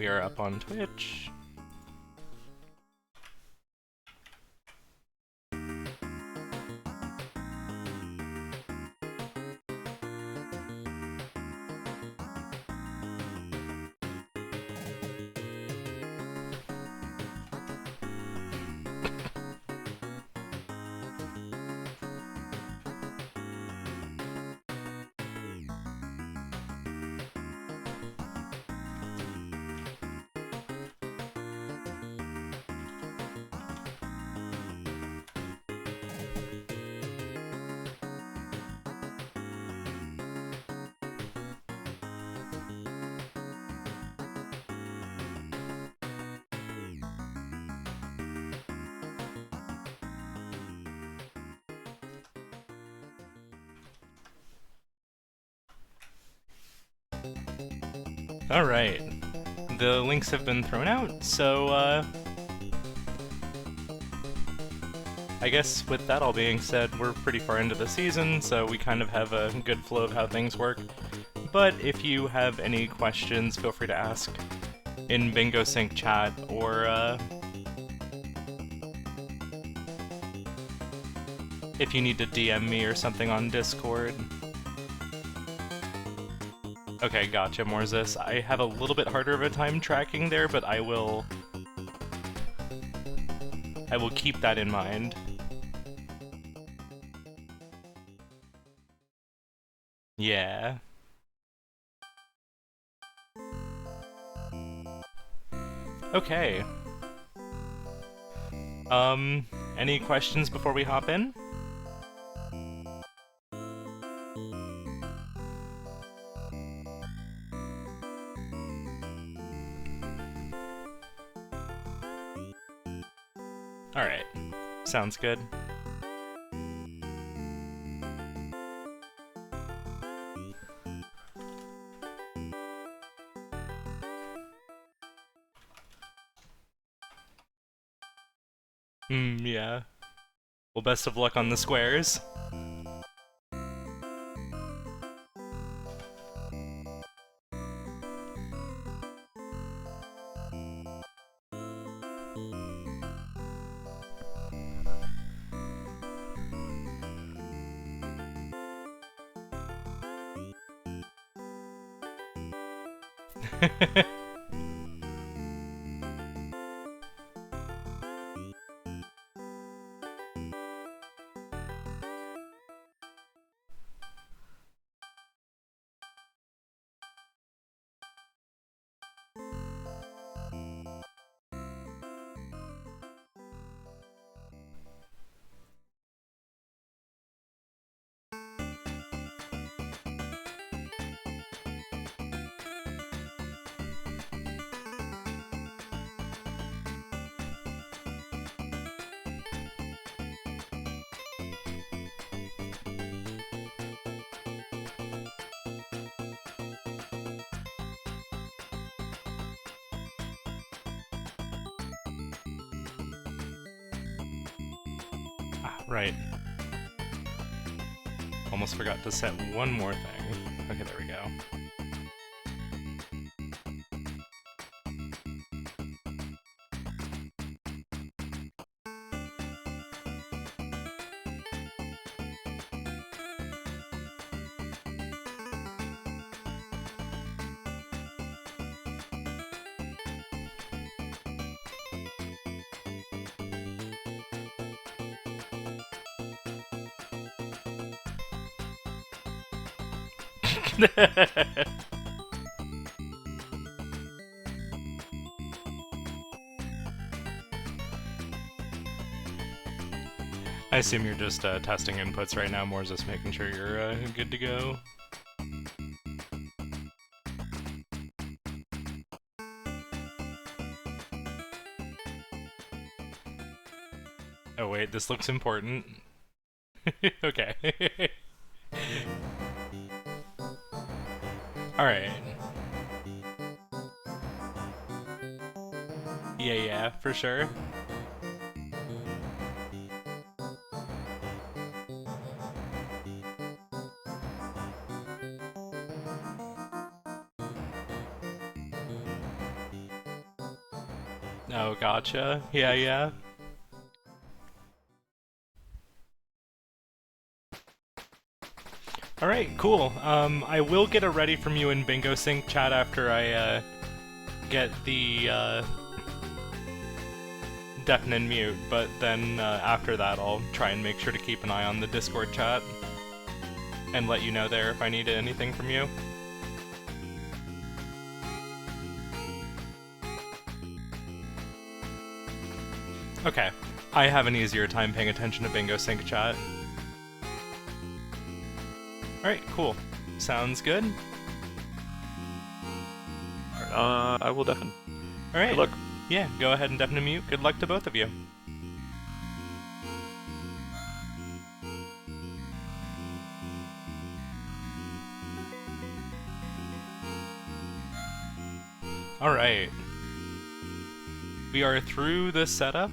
we are up on Twitch. Alright, the links have been thrown out, so I guess with that all being said, we're pretty far into the season, so we kind of have a good flow of how things work. But if you have any questions, feel free to ask in Bingo Sync chat, or if you need to DM me or something on Discord. Okay, gotcha, Morzis. I have a little bit harder of a time tracking there, but I will keep that in mind. Yeah. Okay. Any questions before we hop in? Alright. Sounds good. Yeah. Well, best of luck on the squares. Right. Almost forgot to set one more thing. Okay, there we go. I assume you're just testing inputs right now, Morzis, making sure you're good to go. Oh wait, this looks important. Okay. Alright. Yeah, for sure. Oh, gotcha. Yeah, yeah. Alright, cool. I will get a ready from you in Bingo Sync chat after I, get the, deafen and mute, but then, after that I'll try and make sure to keep an eye on the Discord chat and let you know there if I need anything from you. Okay, I have an easier time paying attention to Bingo Sync chat. Alright, cool. Sounds good. I will deafen. Alright. Good luck. Yeah, go ahead and deafen and mute. Good luck to both of you. Alright. We are through the setup.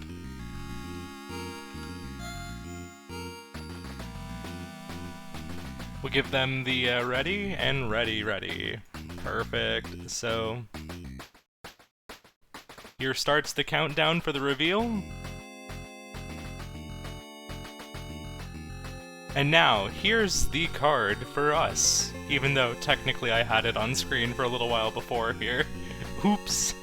We'll give them the ready and ready. Perfect. So here starts the countdown for the reveal. And now, here's the card for us, even though technically I had it on screen for a little while before here. Oops.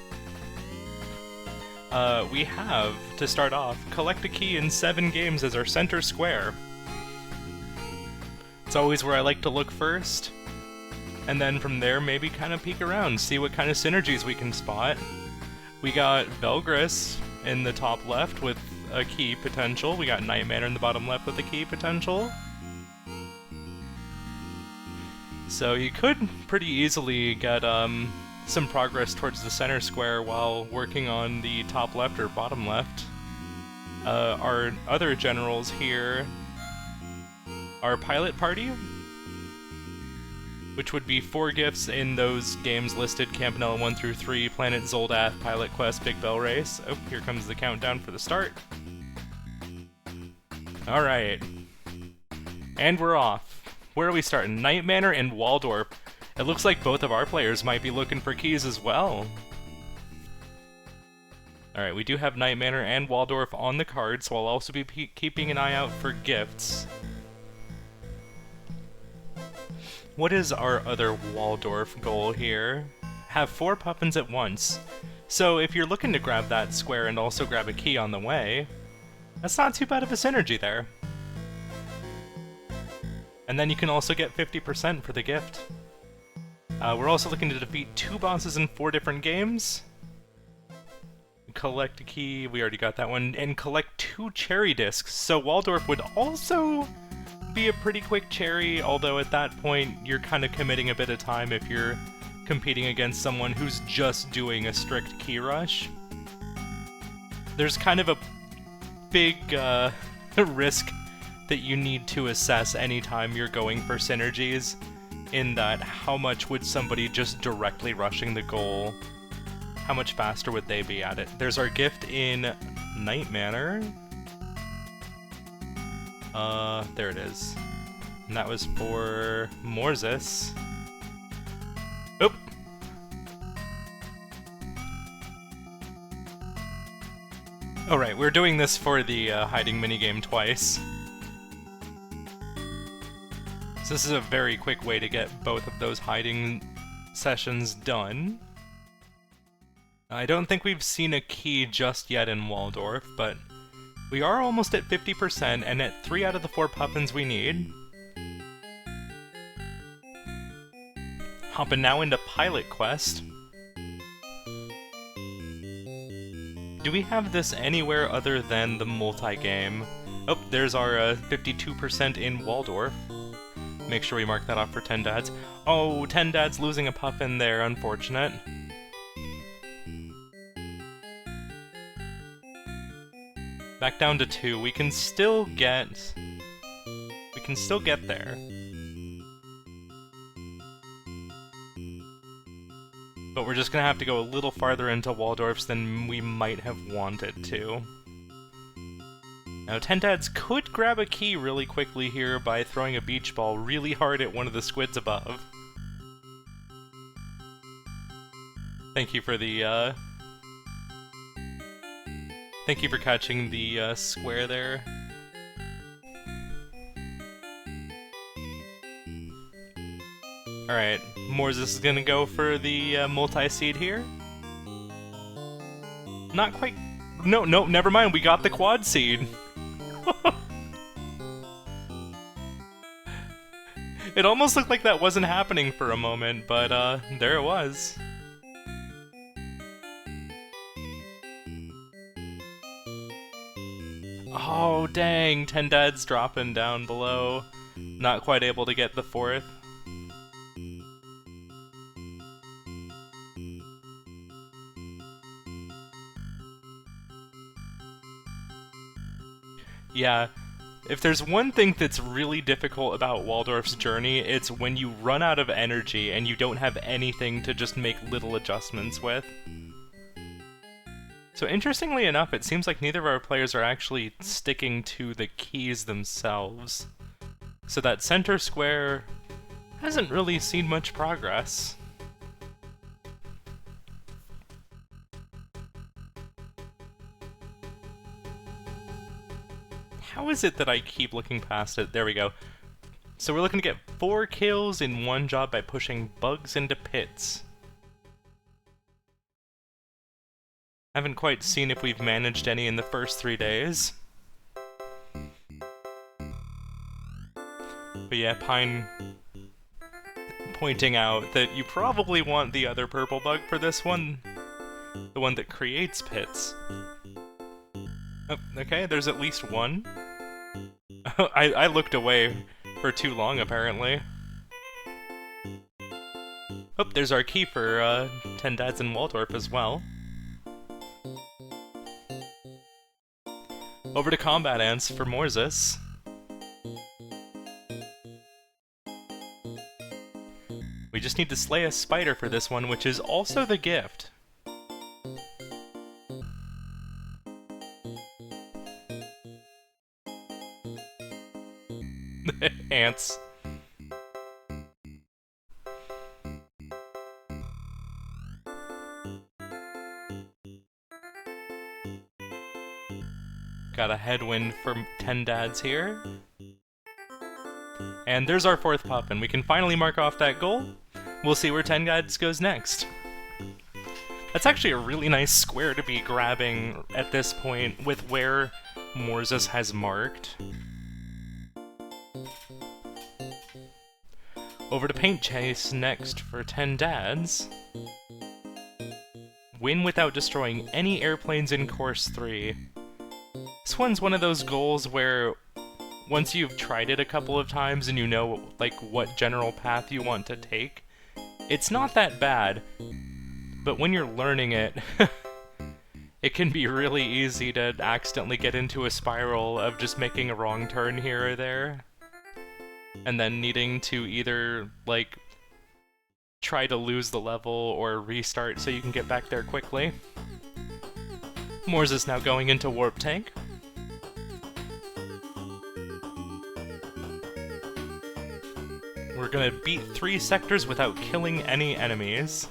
We have, to start off, collect a key in 7 games as our center square. It's always where I like to look first, and then from there maybe kind of peek around, see what kind of synergies we can spot. We got Belgris in the top left with a key potential, we got Nightmare in the bottom left with a key potential. So you could pretty easily get some progress towards the center square while working on the top left or bottom left. Our other generals here are Pilot Party, which would be 4 gifts in those games listed, Campanella 1 through 3, Planet Zoldath, Pilot Quest, Big Bell Race. Oh, here comes the countdown for the start. Alright. And we're off. Where are we starting? Night Manor and Waldorf. It looks like both of our players might be looking for keys as well. Alright, we do have Night Manor and Waldorf on the card, so I'll also be keeping an eye out for gifts. What is our other Waldorf goal here? Have 4 puffins at once. So if you're looking to grab that square and also grab a key on the way, that's not too bad of a synergy there. And then you can also get 50% for the gift. We're also looking to defeat 2 bosses in 4 different games. Collect a key, we already got that one, and collect 2 cherry discs. So Waldorf would also be a pretty quick cherry, although at that point you're kind of committing a bit of time if you're competing against someone who's just doing a strict key rush. There's kind of a big risk that you need to assess anytime you're going for synergies, in that how much would somebody just directly rushing the goal, how much faster would they be at it? There's our gift in Night Manor. There it is. And that was for Morzis. Oop! Alright, we're doing this for the hiding minigame twice. So this is a very quick way to get both of those hiding sessions done. I don't think we've seen a key just yet in Waldorf, but we are almost at 50% and at 3 out of the 4 puffins we need. Hopping now into Pilot Quest. Do we have this anywhere other than the multi-game? Oh, there's our 52% in Waldorf. Make sure we mark that off for 10 Dads. Oh, 10 Dads losing a puffin there, unfortunate. Back down to 2. We can still get there. But we're just gonna have to go a little farther into Waldorf's than we might have wanted to. Now, 10 Dads could grab a key really quickly here by throwing a beach ball really hard at one of the squids above. Thank you for the Thank you for catching the square there. Alright, Morzis is gonna go for the multi-seed here. Not quite... No, never mind, we got the quad seed. It almost looked like that wasn't happening for a moment, but there it was. Oh, dang, 10 Dad's dropping down below. Not quite able to get the 4th. Yeah, if there's one thing that's really difficult about Waldorf's journey, it's when you run out of energy and you don't have anything to just make little adjustments with. So interestingly enough, it seems like neither of our players are actually sticking to the keys themselves. So that center square hasn't really seen much progress. How is it that I keep looking past it? There we go. So we're looking to get 4 kills in one job by pushing bugs into pits. Haven't quite seen if we've managed any in the first 3 days. But yeah, Pine pointing out that you probably want the other purple bug for this one. The one that creates pits. Oh, okay, there's at least one. I looked away for too long, apparently. Oh, there's our key for 10 Dads in Waldorf as well. Over to Combat Ants for Morzis. We just need to slay a spider for this one, which is also the gift. Ants. Got a headwind for 10 Dads here. And there's our 4th pup, and we can finally mark off that goal. We'll see where 10 Dads goes next. That's actually a really nice square to be grabbing at this point with where Morzis has marked. Over to Paint Chase next for 10 Dads. Win without destroying any airplanes in Course 3. This one's one of those goals where once you've tried it a couple of times and you know like what general path you want to take, it's not that bad. But when you're learning it, it can be really easy to accidentally get into a spiral of just making a wrong turn here or there. And then needing to either, like, try to lose the level or restart so you can get back there quickly. Morzis now going into Warp Tank. We're gonna beat 3 sectors without killing any enemies.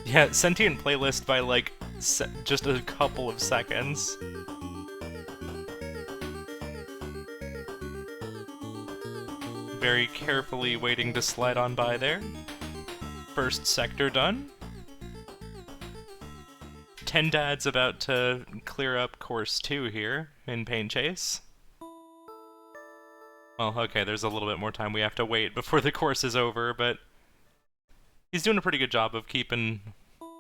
Yeah, Sentient Playlist by, like, just a couple of seconds. Very carefully waiting to slide on by there. First sector done. 10 Dads about to clear up Course 2 here in Paint Chase. Well, okay, there's a little bit more time we have to wait before the course is over, but he's doing a pretty good job of keeping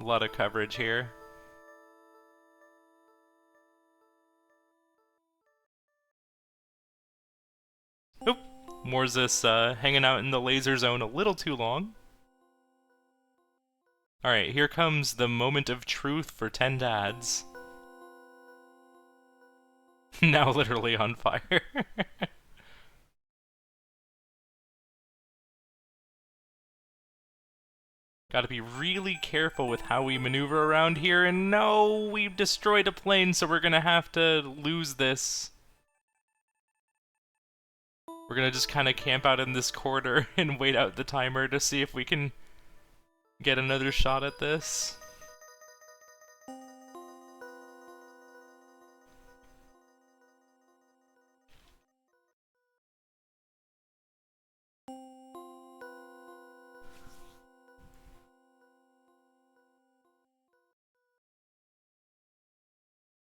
a lot of coverage here. Oop! Morzis hanging out in the laser zone a little too long. Alright, here comes the moment of truth for 10 Dads. Now literally on fire. Gotta be really careful with how we maneuver around here, and no, we've destroyed a plane, so we're gonna have to lose this. We're gonna just kinda camp out in this corner and wait out the timer to see if we can get another shot at this.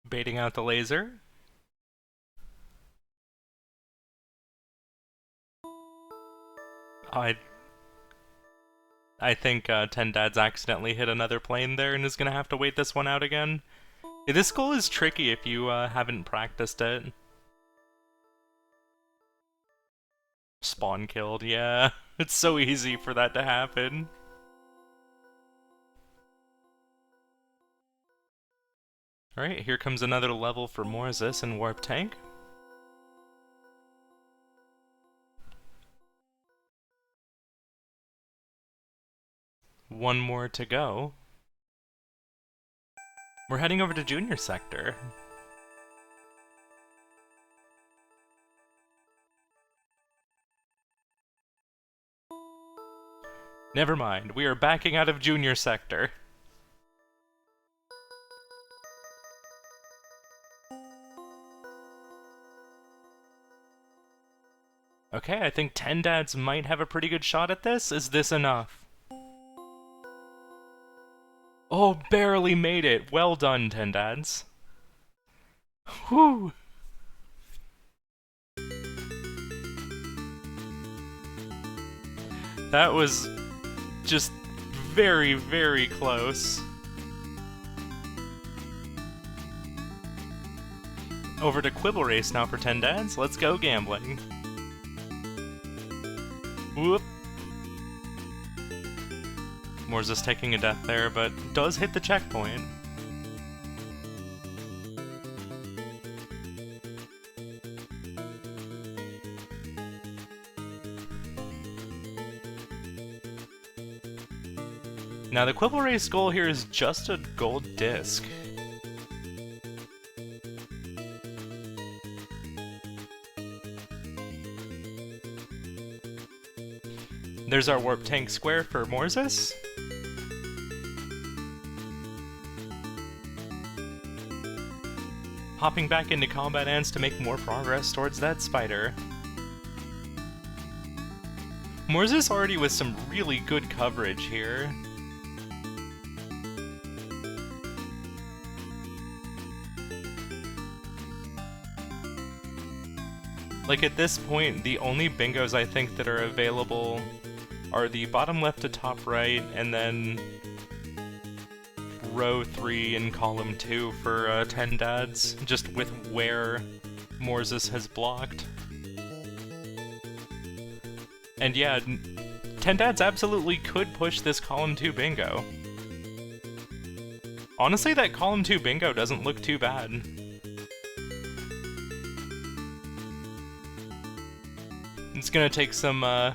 Baiting out the laser. I think Ten Dad's accidentally hit another plane there and is gonna have to wait this one out again. Yeah, this goal is tricky if you haven't practiced it. Spawn killed, yeah. It's so easy for that to happen. Alright, here comes another level for Morzis and Warp Tank. One more to go. We're heading over to Junior Sector. Never mind, we are backing out of Junior Sector. Okay, I think Ten Dads might have a pretty good shot at this. Is this enough? Oh, barely made it. Well done, Ten Dads. Whew. That was just very, very close. Over to Quibble Race now for Ten Dads. Let's go gambling. Whoop. Morzis taking a death there, but does hit the checkpoint. Now the Quibble Race goal here is just a gold disc. There's our Warp Tank square for Morzis. Hopping back into combat ants to make more progress towards that spider. Morzis already with some really good coverage here. Like at this point, the only bingos I think that are available are the bottom left to top right, and then row 3 and column 2 for 10 dads, just with where Morzis has blocked. And yeah, 10 dads absolutely could push this column 2 bingo. Honestly, that column 2 bingo doesn't look too bad. It's gonna take some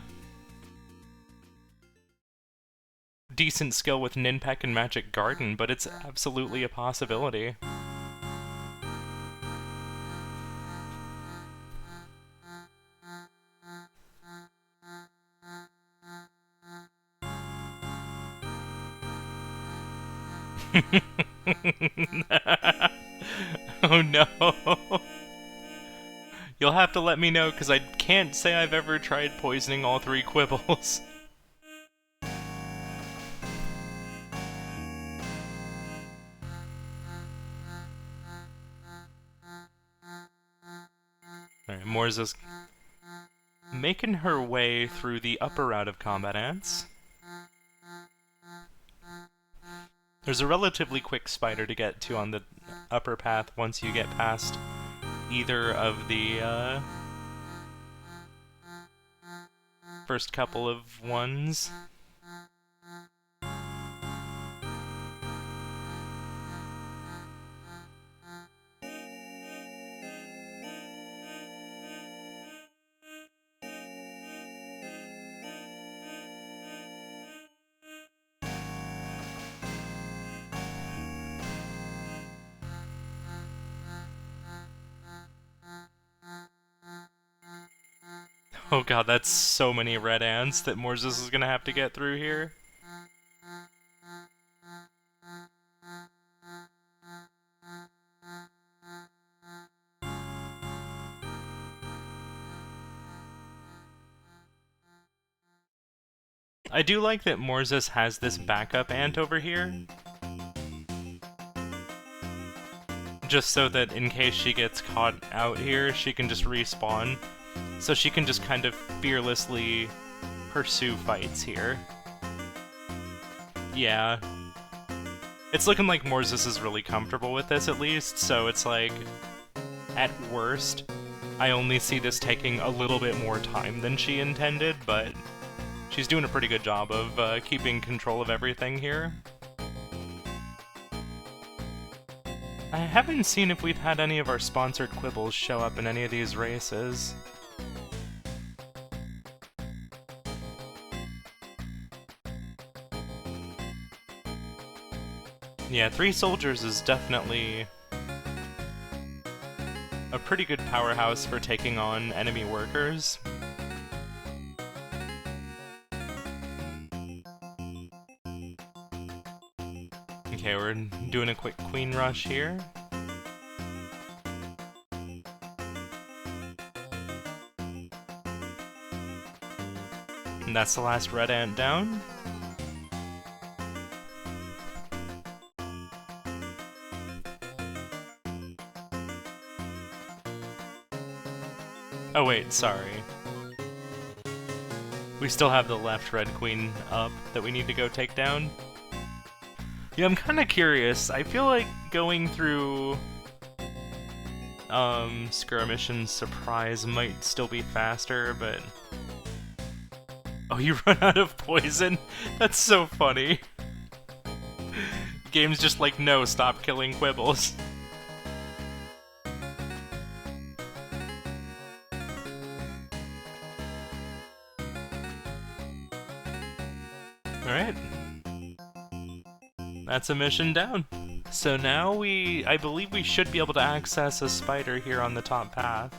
decent skill with Ninpeck and Magic Garden, but it's absolutely a possibility. Oh no. You'll have to let me know, because I can't say I've ever tried poisoning all 3 quibbles. Alright, Morzis making her way through the upper route of combat ants. There's a relatively quick spider to get to on the upper path once you get past either of the first couple of ones. Oh god, that's so many red ants that Morzis is gonna have to get through here. I do like that Morzis has this backup ant over here. Just so that in case she gets caught out here, she can just respawn. So she can just kind of fearlessly pursue fights here. Yeah. It's looking like Morzis is really comfortable with this, at least, so it's like, at worst, I only see this taking a little bit more time than she intended, but she's doing a pretty good job of keeping control of everything here. I haven't seen if we've had any of our sponsored quibbles show up in any of these races. Yeah, 3 soldiers is definitely a pretty good powerhouse for taking on enemy workers. Okay, we're doing a quick queen rush here. And that's the last red ant down. Oh wait, sorry. We still have the left red queen up that we need to go take down. Yeah, I'm kinda curious. I feel like going through Skirmish and Surprise might still be faster, but... Oh, you run out of poison? That's so funny. Game's just like, no, stop killing quibbles. Alright. That's a mission down. So now I believe we should be able to access a spider here on the top path.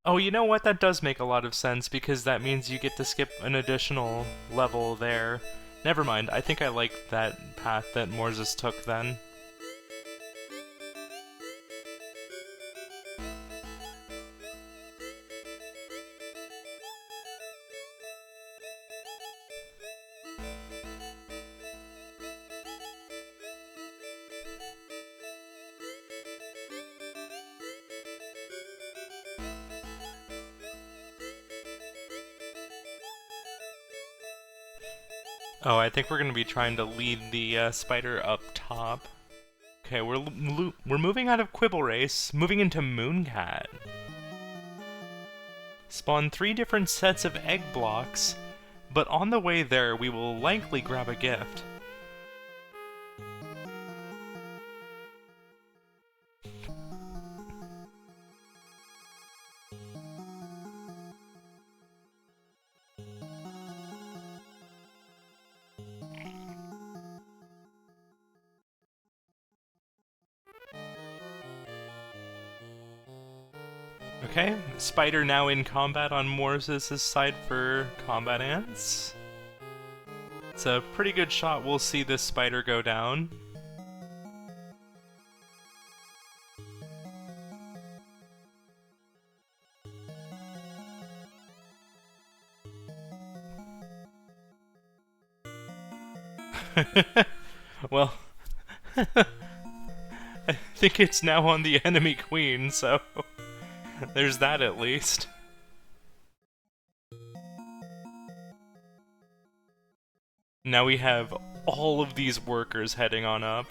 Oh, you know what? That does make a lot of sense, because that means you get to skip an additional level there. Never mind, I think I like that path that Morzis took then. Oh, I think we're going to be trying to lead the spider up top. Okay, we're moving out of Quibble Race, moving into Mooncat. Spawn 3 different sets of egg blocks, but on the way there we will likely grab a gift. Okay, spider now in combat on Morzis' side for combat ants. It's a pretty good shot we'll see this spider go down. Well, I think it's now on the enemy queen, so there's that at least. Now we have all of these workers heading on up,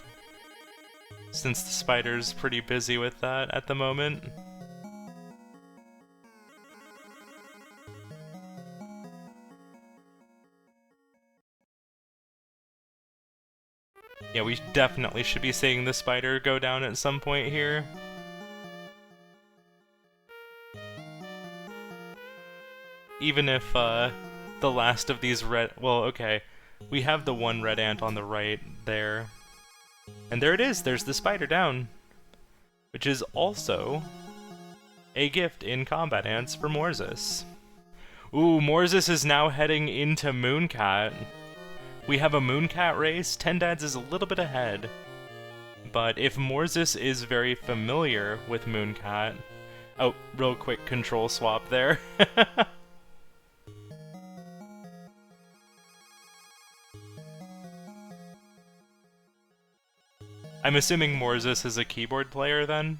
since the spider's pretty busy with that at the moment. Yeah, we definitely should be seeing the spider go down at some point here. Even if the last of these red... Well, okay. We have the one red ant on the right there. And there it is, there's the spider down. Which is also a gift in combat ants for Morzis. Ooh, Morzis is now heading into Mooncat. We have a Mooncat race. Tendads is a little bit ahead. But if Morzis is very familiar with Mooncat, Oh, real quick control swap there. I'm assuming Morzis is a keyboard player then?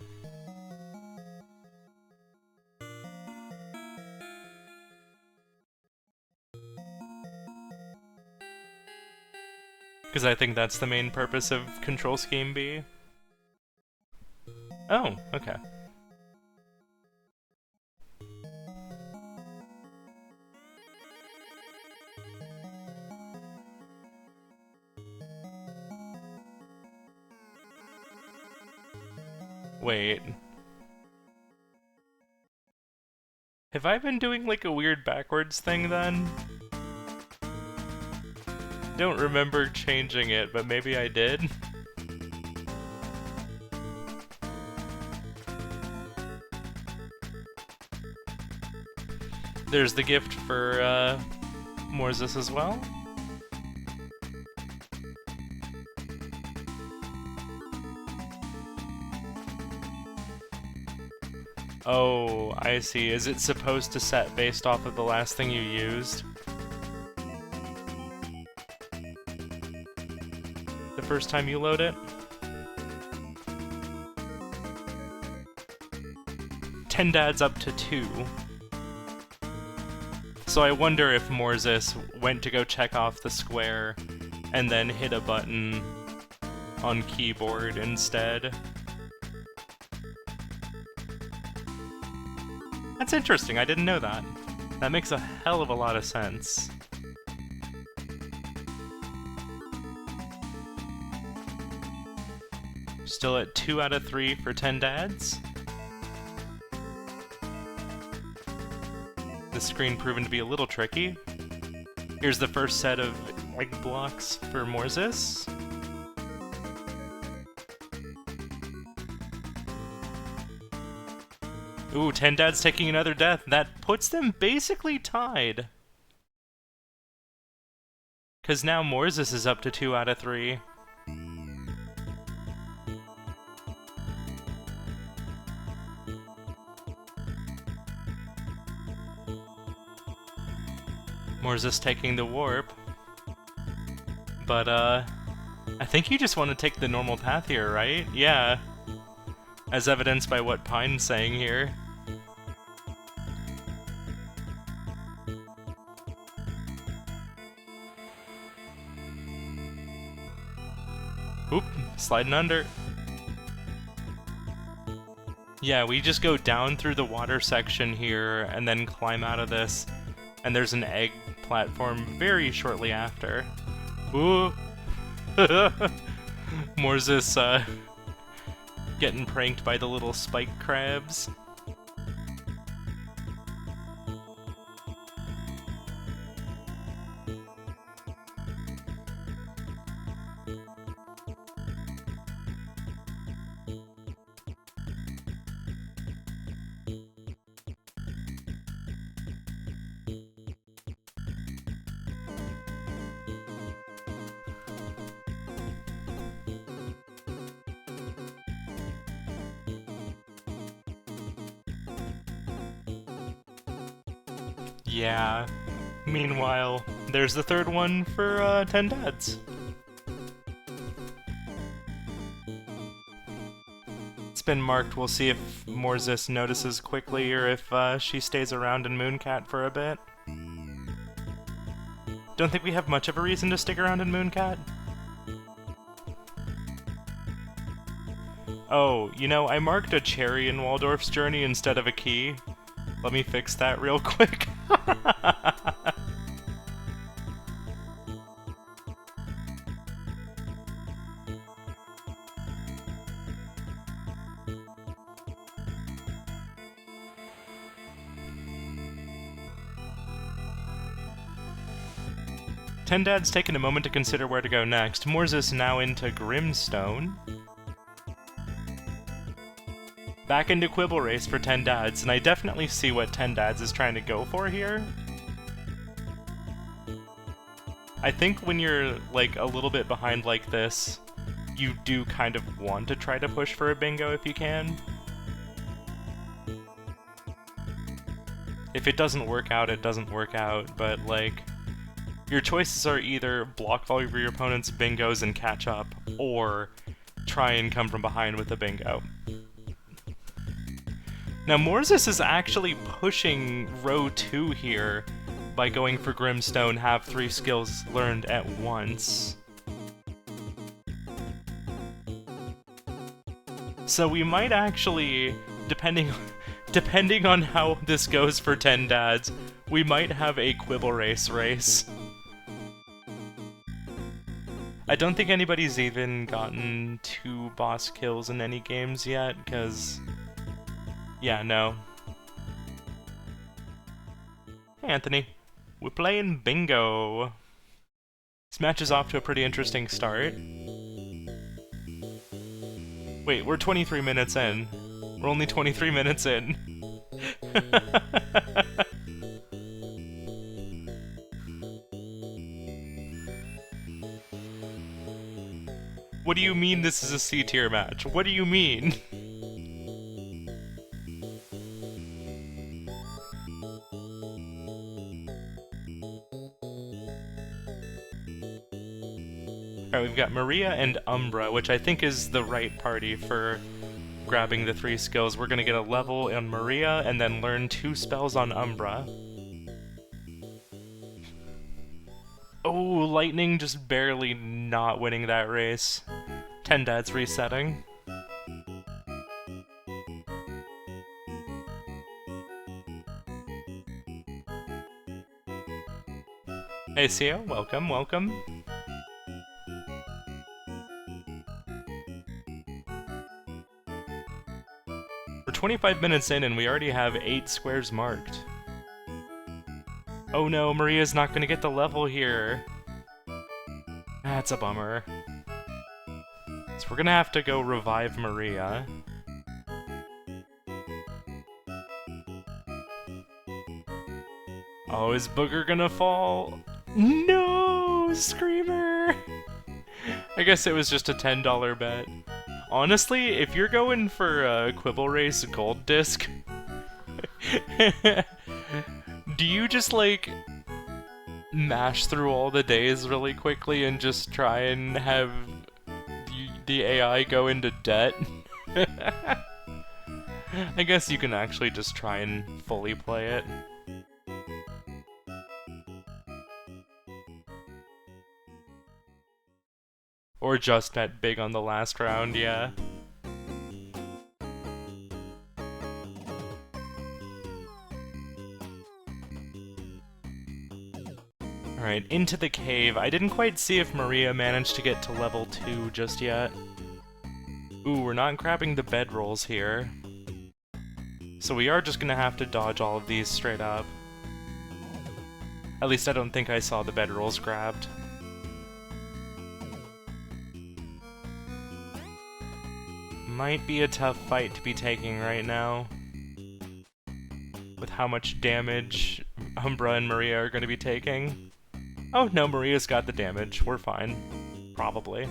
Because I think that's the main purpose of Control Scheme B. Oh, okay. Wait. Have I been doing like a weird backwards thing then? Don't remember changing it, but maybe I did. There's the gift for Morzis as well. Oh, I see. Is it supposed to set based off of the last thing you used? The first time you load it? 10 dads up to 2. So I wonder if Morzis went to go check off the square and then hit a button on keyboard instead. That's interesting, I didn't know that. That makes a hell of a lot of sense. Still at 2 out of 3 for 10 dads. This screen proven to be a little tricky. Here's the first set of egg blocks for Morzis. Ooh, 10 dads taking another death. That puts them basically tied. Because now Morzis is up to 2 out of 3. Morzis taking the warp. But, I think you just want to take the normal path here, right? Yeah. As evidenced by what Pine's saying here. Oop, sliding under. Yeah, we just go down through the water section here and then climb out of this. And there's an egg platform very shortly after. Ooh! Morzis, getting pranked by the little spike crabs. Yeah. Meanwhile, there's the third one for 10 dads. It's been marked. We'll see if Morzis notices quickly or if she stays around in Mooncat for a bit. Don't think we have much of a reason to stick around in Mooncat. Oh, you know, I marked a cherry in Waldorf's journey instead of a key. Let me fix that real quick. 10 Dad's taken a moment to consider where to go next. Morzis now into Grimstone. Back into Quibble Race for 10 Dads, and I definitely see what 10 Dads is trying to go for here. I think when you're, like, a little bit behind like this, you do kind of want to try to push for a bingo if you can. If it doesn't work out, it doesn't work out, but, like, your choices are either block all of your opponent's bingos and catch up, or try and come from behind with a bingo. Now, Morzis is actually pushing row 2 here by going for Grimstone, have 3 skills learned at once. So we might actually, depending on how this goes for 10 dads, we might have a Quibble race. I don't think anybody's even gotten 2 boss kills in any games yet, because... yeah, no. Hey, Anthony. We're playing bingo. This match is off to a pretty interesting start. Wait, we're 23 minutes in. We're only 23 minutes in. What do you mean this is a C-tier match? What do you mean? Alright, we've got Maria and Umbra, which I think is the right party for grabbing the 3 skills. We're gonna get a level on Maria, and then learn 2 spells on Umbra. Oh, Lightning just barely not winning that race. 10 dads resetting. Hey, Sio, welcome, welcome. We're 25 minutes in and we already have 8 squares marked. Oh no, Maria's not gonna get the level here. That's a bummer. So we're gonna have to go revive Maria. Oh, is Booger gonna fall? No, Screamer! I guess it was just a $10 bet. Honestly, if you're going for a Quibble Race Gold Disc, do you just, like, mash through all the days really quickly and just try and have the AI go into debt? I guess you can actually just try and fully play it. Or just bet big on the last round, yeah. Alright, into the cave. I didn't quite see if Maria managed to get to level 2 just yet. Ooh, we're not grabbing the bedrolls here. So we are just gonna have to dodge all of these straight up. At least I don't think I saw the bedrolls grabbed. Might be a tough fight to be taking right now. With how much damage Umbra and Maria are going to be taking. Oh no, Maria's got the damage. We're fine. Probably.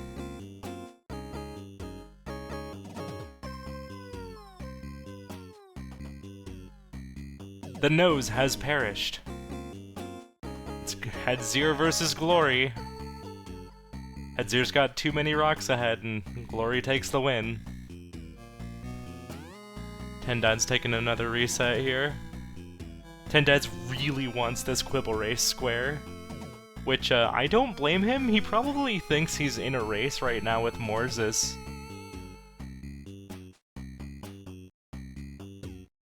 The nose has perished. It's Hedzir versus Glory. Hedzir's got too many rocks ahead, and Glory takes the win. 10 Dad's taking another reset here. 10 Dad's really wants this Quibble Race square. Which, I don't blame him. He probably thinks he's in a race right now with Morzis.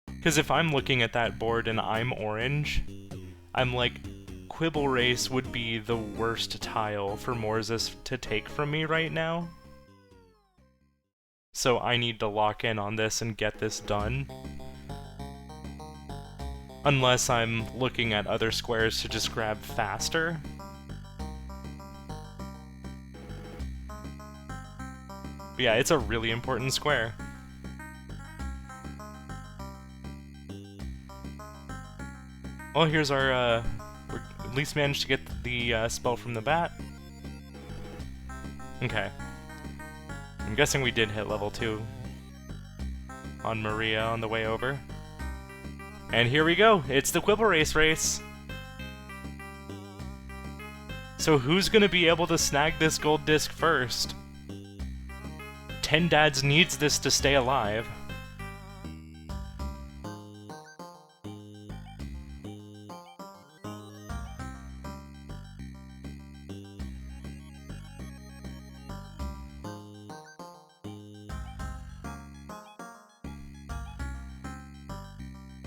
Because if I'm looking at that board and I'm orange, I'm like, Quibble Race would be the worst tile for Morzis to take from me right now. So I need to lock in on this and get this done. Unless I'm looking at other squares to just grab faster. But yeah, it's a really important square. Well, here's our, we at least managed to get the spell from the bat. Okay. I'm guessing we did hit level 2 on Maria on the way over. And here we go, it's the Quibble race. So who's gonna be able to snag this gold disc first? 10 Dads needs this to stay alive.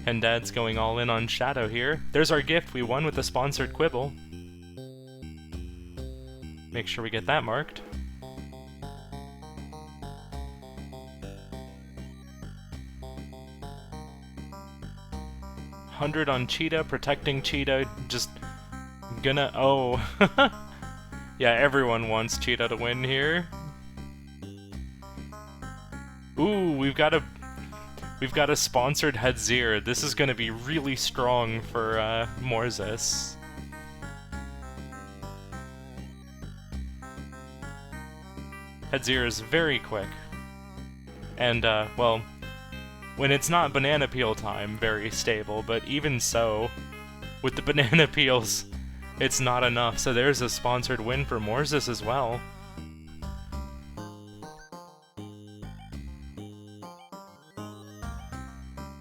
And Dad's going all in on Shadow here. There's our gift we won with the sponsored Quibble. Make sure we get that marked. $100 on Cheetah, protecting Cheetah, just gonna... oh. Yeah, everyone wants Cheetah to win here. Ooh, we've got a sponsored Hedzir. This is gonna be really strong for Morzis. Hedzir is very quick. And, well, when it's not banana peel time, very stable, but even so, with the banana peels, it's not enough, so there's a sponsored win for Morzis as well.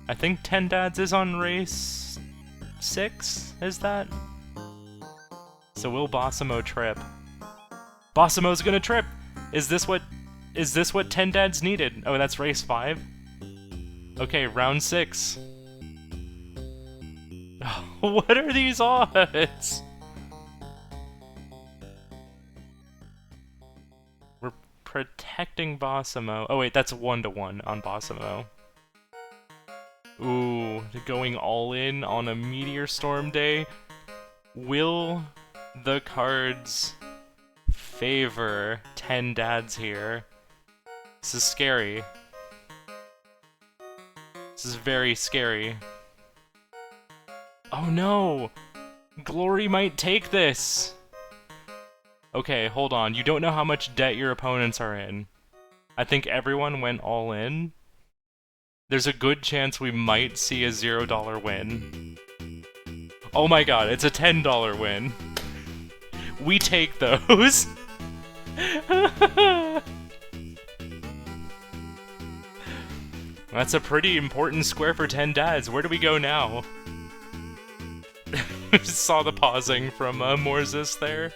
I think 10 Dads is on race 6, is that? So will Bossimo trip? Bossimo's gonna trip! Is this what 10 Dads needed? Oh, that's race 5? Okay, round 6. What are these odds? We're protecting Bossimo. Oh wait, that's 1-1 on Bossimo. Ooh, going all in on a Meteor Storm day. Will the cards favor 10 Dads here? This is scary. This is very scary. Oh no! Glory might take this! Okay, hold on. You don't know how much debt your opponents are in. I think everyone went all in. There's a good chance we might see a $0 win. Oh my god, it's a $10 win. We take those. That's a pretty important square for 10 Dads. Where do we go now? Saw the pausing from Morzis there.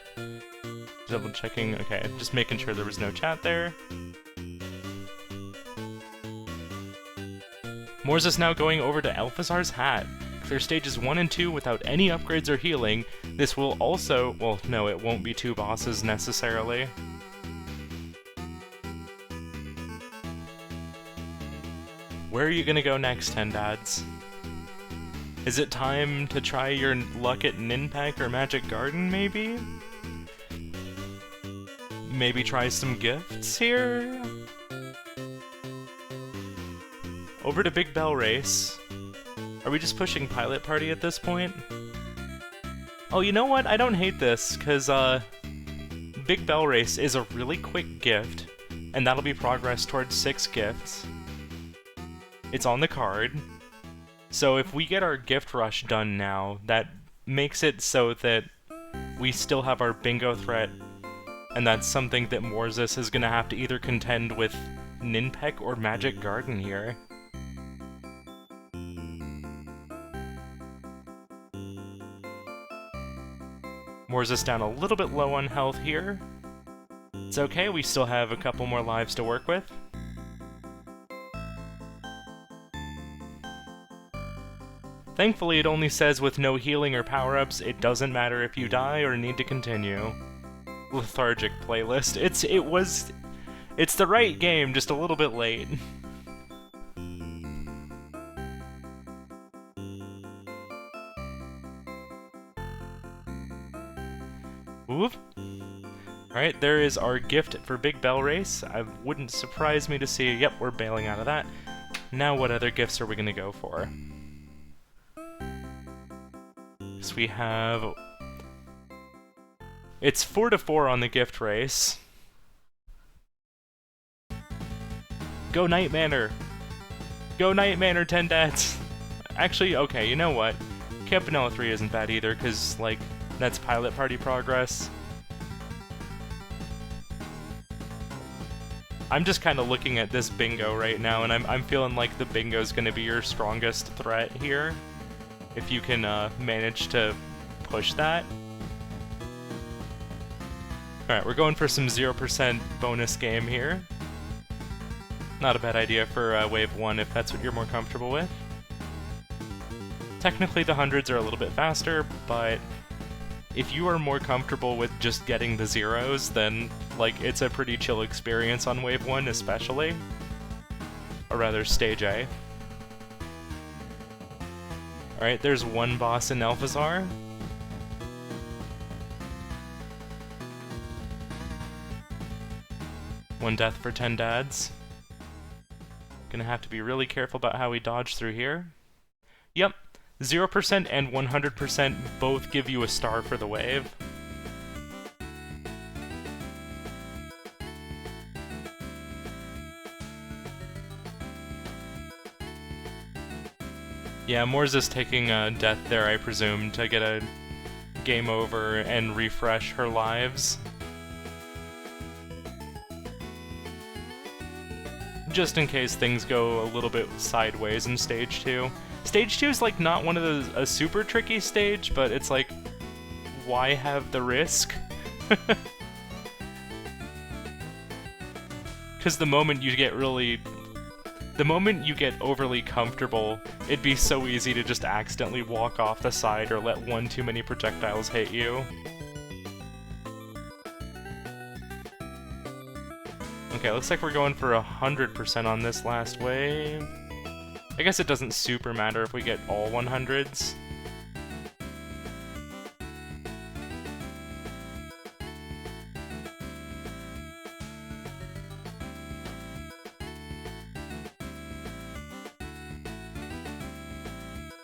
Double checking. Okay, just making sure there was no chat there. Morzis now going over to Alphazar's hat. Clear stages 1 and 2 without any upgrades or healing. This will also... well, no, it won't be 2 bosses necessarily. Where are you gonna go next, 10 Dads? Is it time to try your luck at Ninpak or Magic Garden, maybe? Maybe try some gifts here? Over to Big Bell Race. Are we just pushing Pilot Party at this point? Oh, you know what? I don't hate this, because, Big Bell Race is a really quick gift, and that'll be progress towards 6 gifts. It's on the card. So if we get our gift rush done now, that makes it so that we still have our bingo threat, and that's something that Morzis is gonna have to either contend with Ninpak or Magic Garden here. Morzis down a little bit low on health here. It's okay, we still have a couple more lives to work with. Thankfully, it only says with no healing or power-ups, it doesn't matter if you die or need to continue. Lethargic playlist. It's the right game, just a little bit late. Oop. Alright, there is our gift for Big Bell Race. I wouldn't surprise me to see... yep, we're bailing out of that. Now what other gifts are we gonna go for? So we have... it's 4-4 on the gift race. Go Night Manor! Go Night Manor, 10 Dads! Actually, okay, you know what? Campanella 3 isn't bad either, because, like, that's pilot party progress. I'm just kind of looking at this bingo right now, and I'm feeling like the bingo's gonna be your strongest threat here. If you can manage to push that. Alright, we're going for some 0% bonus game here. Not a bad idea for Wave 1 if that's what you're more comfortable with. Technically the hundreds are a little bit faster, but if you are more comfortable with just getting the zeros, then, like, it's a pretty chill experience on Wave 1 especially. Or rather, Stage A. Alright, there's one boss in Alphazar. One death for 10 dads. Gonna have to be really careful about how we dodge through here. Yep, 0% and 100% both give you a star for the wave. Yeah, Morzis taking a death there, I presume, to get a game over and refresh her lives. Just in case things go a little bit sideways in Stage 2. Stage 2 is, like, not one of those, a super tricky stage, but it's like, why have the risk? Because the moment you get overly comfortable, it'd be so easy to just accidentally walk off the side or let one too many projectiles hit you. Okay, looks like we're going for 100% on this last wave. I guess it doesn't super matter if we get all 100s.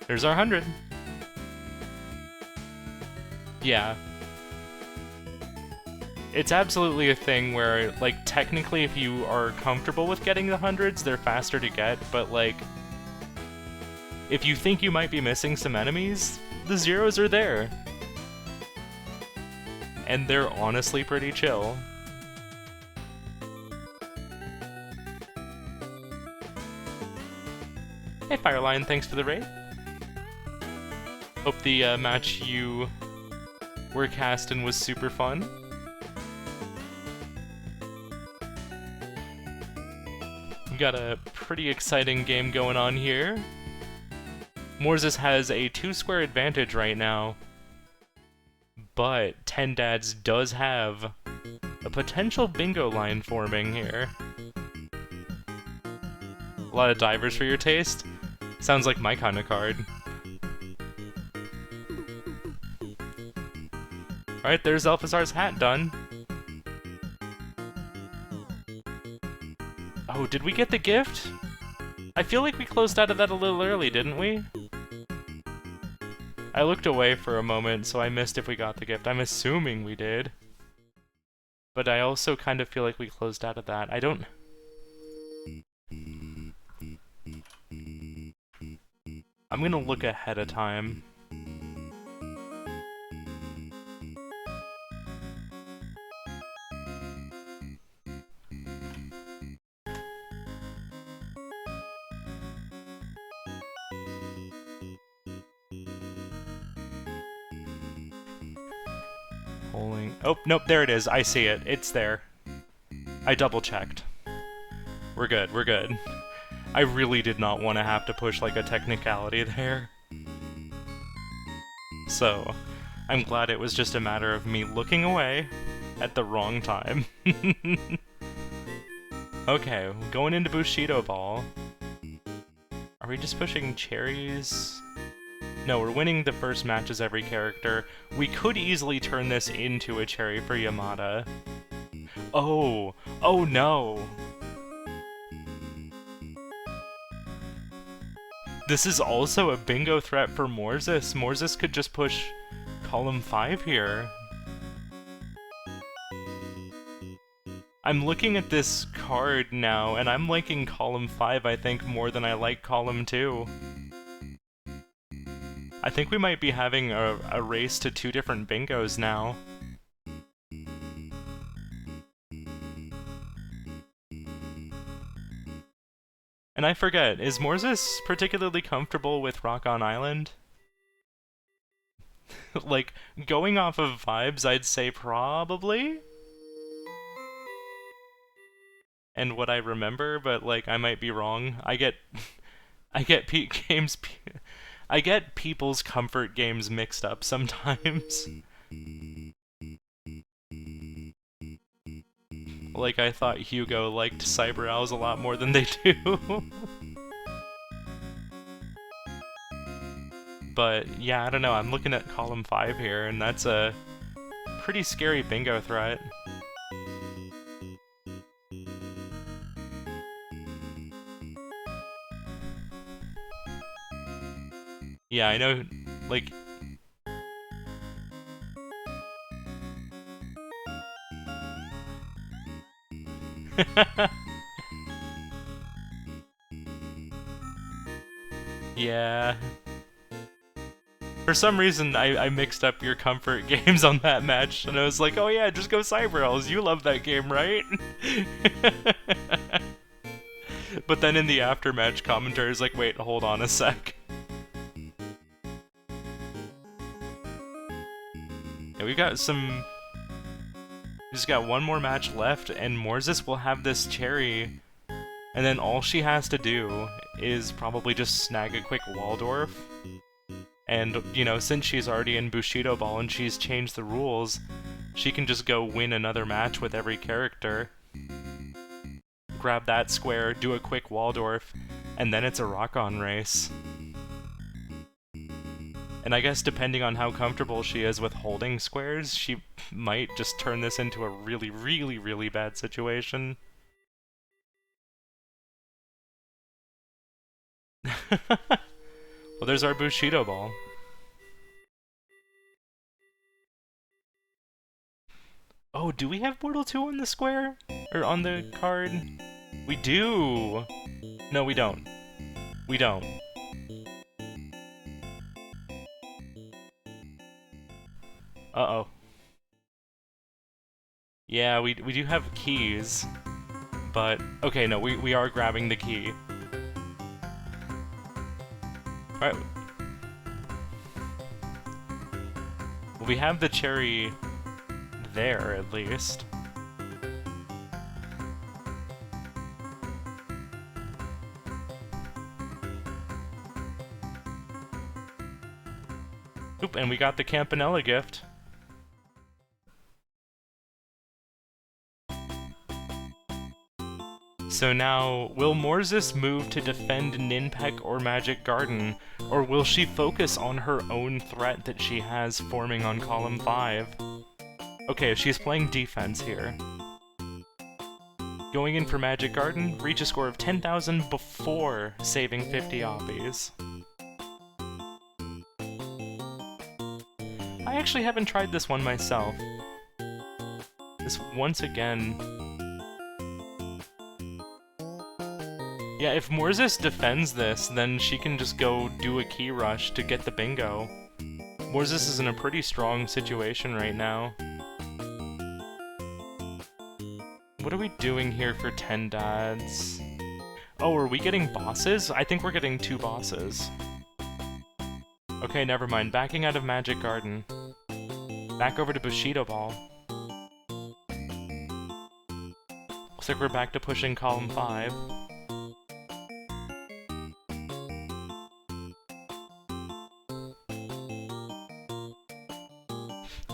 There's our 100. Yeah. It's absolutely a thing where, like, technically if you are comfortable with getting the 100s, they're faster to get, but, like, if you think you might be missing some enemies, the zeros are there. And they're honestly pretty chill. Hey Fireline, thanks for the raid. Hope the match you were cast in was super fun. We got a pretty exciting game going on here. Morzis has a 2-square advantage right now, but 10 Dads does have a potential bingo line forming here. A lot of divers for your taste? Sounds like my kind of card. Alright, there's Alphazar's hat done. Oh, did we get the gift? I feel like we closed out of that a little early, didn't we? I looked away for a moment, so I missed if we got the gift. I'm assuming we did. But I also kind of feel like we closed out of that. I don't... I'm gonna look ahead of time. Oh, nope, there it is. I see it. It's there. I double-checked. We're good, we're good. I really did not want to have to push, like, a technicality there. So, I'm glad it was just a matter of me looking away at the wrong time. Okay, going into Bushido Ball. Are we just pushing cherries? No, we're winning the first matches every character. We could easily turn this into a cherry for Yamada. Oh! Oh no! This is also a bingo threat for Morzis. Morzis could just push column 5 here. I'm looking at this card now, and I'm liking column 5, I think, more than I like column 2. I think we might be having a race to 2 different bingos now. And I forget, is Morzis particularly comfortable with Rock on Island? Like, going off of vibes, I'd say probably? And what I remember, but like, I might be wrong. I get I get people's comfort games mixed up sometimes. Like, I thought Hugo liked Cyber Owls a lot more than they do. But, yeah, I don't know, I'm looking at column 5 here, and that's a pretty scary bingo threat. Yeah, I know, like... Yeah... For some reason, I mixed up your comfort games on that match, and I was like, oh yeah, just go Cyber Owls, you love that game, right? But then in the after-match commentary, is like, wait, hold on a sec. Yeah, we got some... We just got one more match left, and Morzis will have this cherry, and then all she has to do is probably just snag a quick Waldorf. And, you know, since she's already in Bushido Ball and she's changed the rules, she can just go win another match with every character. Grab that square, do a quick Waldorf, and then it's a rock-on race. And I guess depending on how comfortable she is with holding squares, she might just turn this into a really, really, really bad situation. Well, there's our Bushido Ball. Oh, do we have Portal 2 on the square? Or on the card? We do! No, we don't. We don't. Uh-oh. Yeah, we do have keys. But, okay, no, we are grabbing the key. Alright. Well, we have the cherry there, at least. Oop, and we got the Campanella gift. So now, will Morzis move to defend Ninpeck or Magic Garden, or will she focus on her own threat that she has forming on column 5? Okay, she's playing defense here. Going in for Magic Garden, reach a score of 10,000 before saving 50 Oppies. I actually haven't tried this one myself. This, once again... Yeah, if Morzis defends this, then she can just go do a key rush to get the bingo. Morzis is in a pretty strong situation right now. What are we doing here for 10 dads? Oh, are we getting bosses? I think we're getting 2 bosses. Okay, never mind. Backing out of Magic Garden. Back over to Bushido Ball. Looks like we're back to pushing column 5.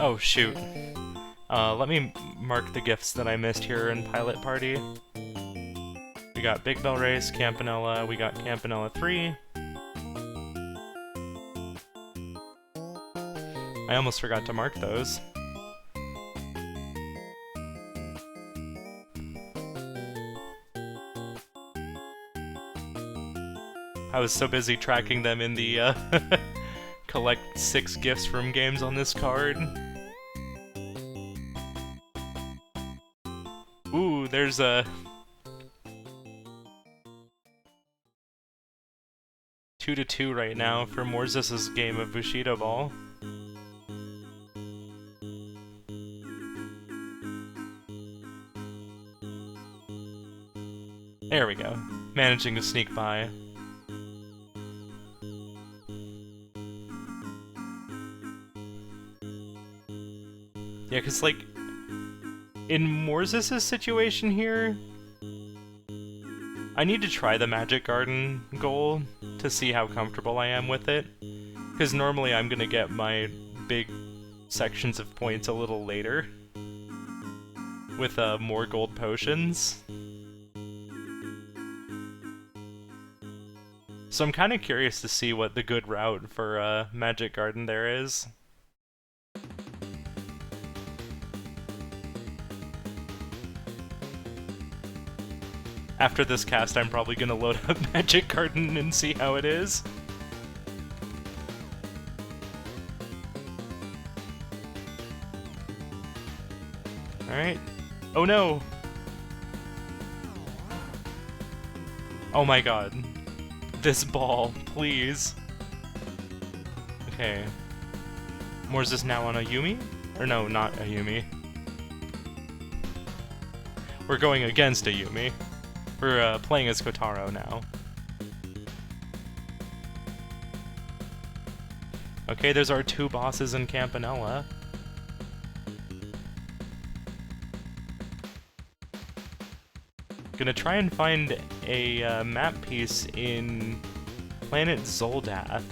Oh, shoot. Let me mark the gifts that I missed here in Pilot Party. We got Big Bell Race, Campanella, we got Campanella 3. I almost forgot to mark those. I was so busy tracking them in the, collect 6 gifts from games on this card. Ooh, there's a... 2-2 right now for Morzis' game of Bushido Ball. There we go. Managing to sneak by. Yeah, because, like, in Morzis' situation here, I need to try the Magic Garden goal to see how comfortable I am with it. Because normally I'm gonna get my big sections of points a little later with more gold potions. So I'm kind of curious to see what the good route for Magic Garden there is. After this cast, I'm probably gonna load up Magic Garden and see how it is. Alright. Oh no! Oh my god. This ball, please. Okay. Morzis now on a Yumi? Or no, not a Yumi. We're going against a Yumi. We're playing as Kotaro now. Okay, there's our two bosses in Campanella. Gonna try and find a map piece in Planet Zoldath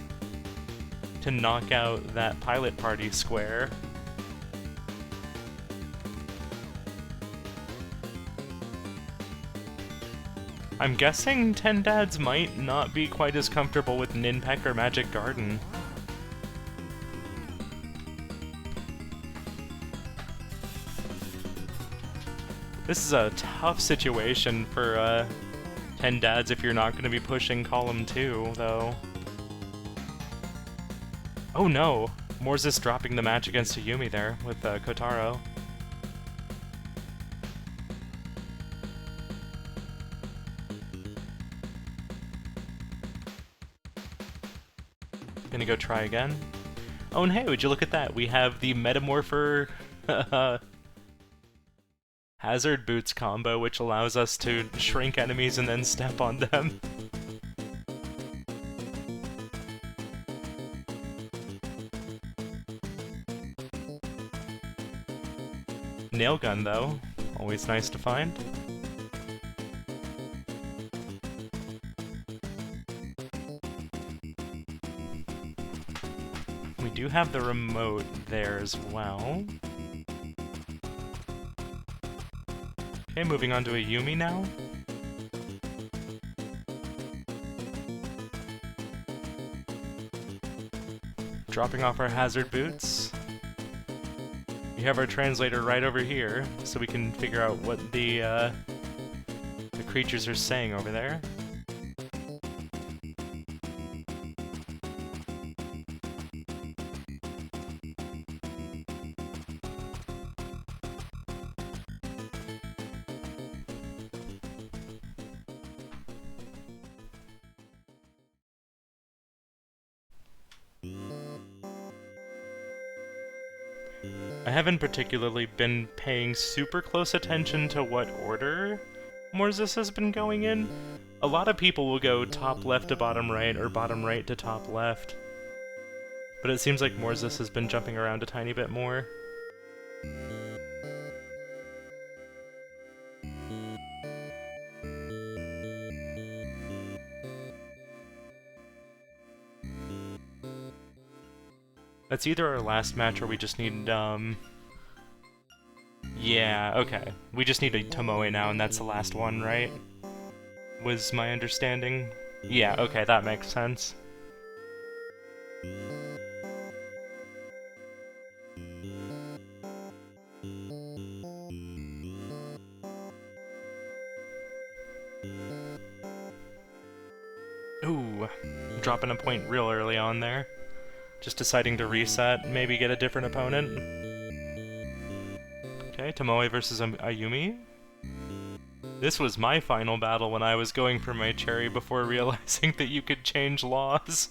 to knock out that Pilot Party square. I'm guessing 10 Dads might not be quite as comfortable with Ninpeck or Magic Garden. This is a tough situation for 10 Dads if you're not going to be pushing Column 2, though. Oh no! Morzis dropping the match against a Yumi there with Kotaro. Gonna go try again. Oh, and hey, would you look at that? We have the Metamorpher Hazard Boots combo, which allows us to shrink enemies and then step on them. Nail gun, though. Always nice to find. We do have the remote there as well. Okay, moving on to a Yumi now. Dropping off our hazard boots. We have our translator right over here, so we can figure out what the creatures are saying over there. I haven't particularly been paying super close attention to what order Morzis has been going in. A lot of people will go top left to bottom right, or bottom right to top left. But it seems like Morzis has been jumping around a tiny bit more. That's either our last match or we just need, yeah, okay. We just need a Tomoe now, and that's the last one, right? Was my understanding. Yeah, okay, that makes sense. Ooh, dropping a point real early on there. Just deciding to reset, maybe get a different opponent. Okay, Tomoe versus Ayumi. This was my final battle when I was going for my cherry before realizing that you could change laws.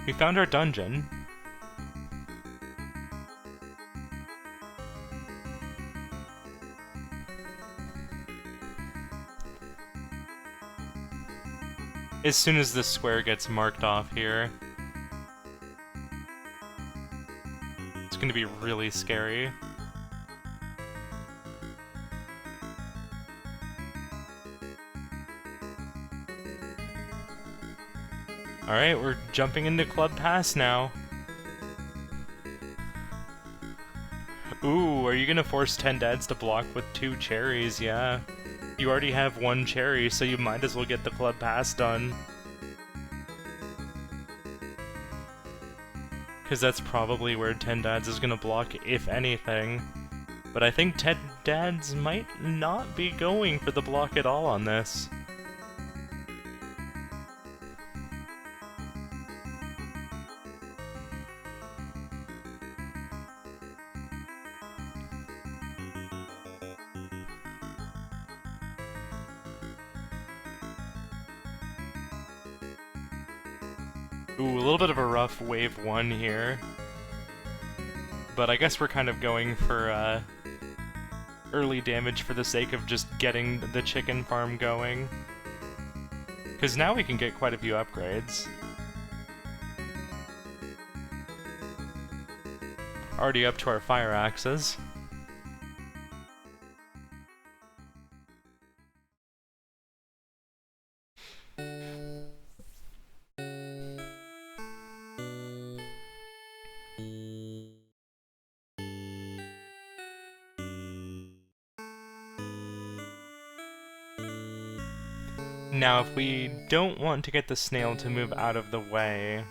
We found our dungeon. As soon as this square gets marked off here, it's gonna be really scary. Alright, we're jumping into Club Pass now. Ooh, are you gonna force 10 dads to block with 2 cherries? Yeah. You already have 1 cherry, so you might as well get the Club Pass done. Because that's probably where 10 dads is gonna block, if anything. But I think 10 dads might not be going for the block at all on this. Ooh, a little bit of a rough wave 1 here. But I guess we're kind of going for early damage for the sake of just getting the chicken farm going. Because now we can get quite a few upgrades. Already up to our fire axes. Now, if we don't want to get the snail to move out of the way,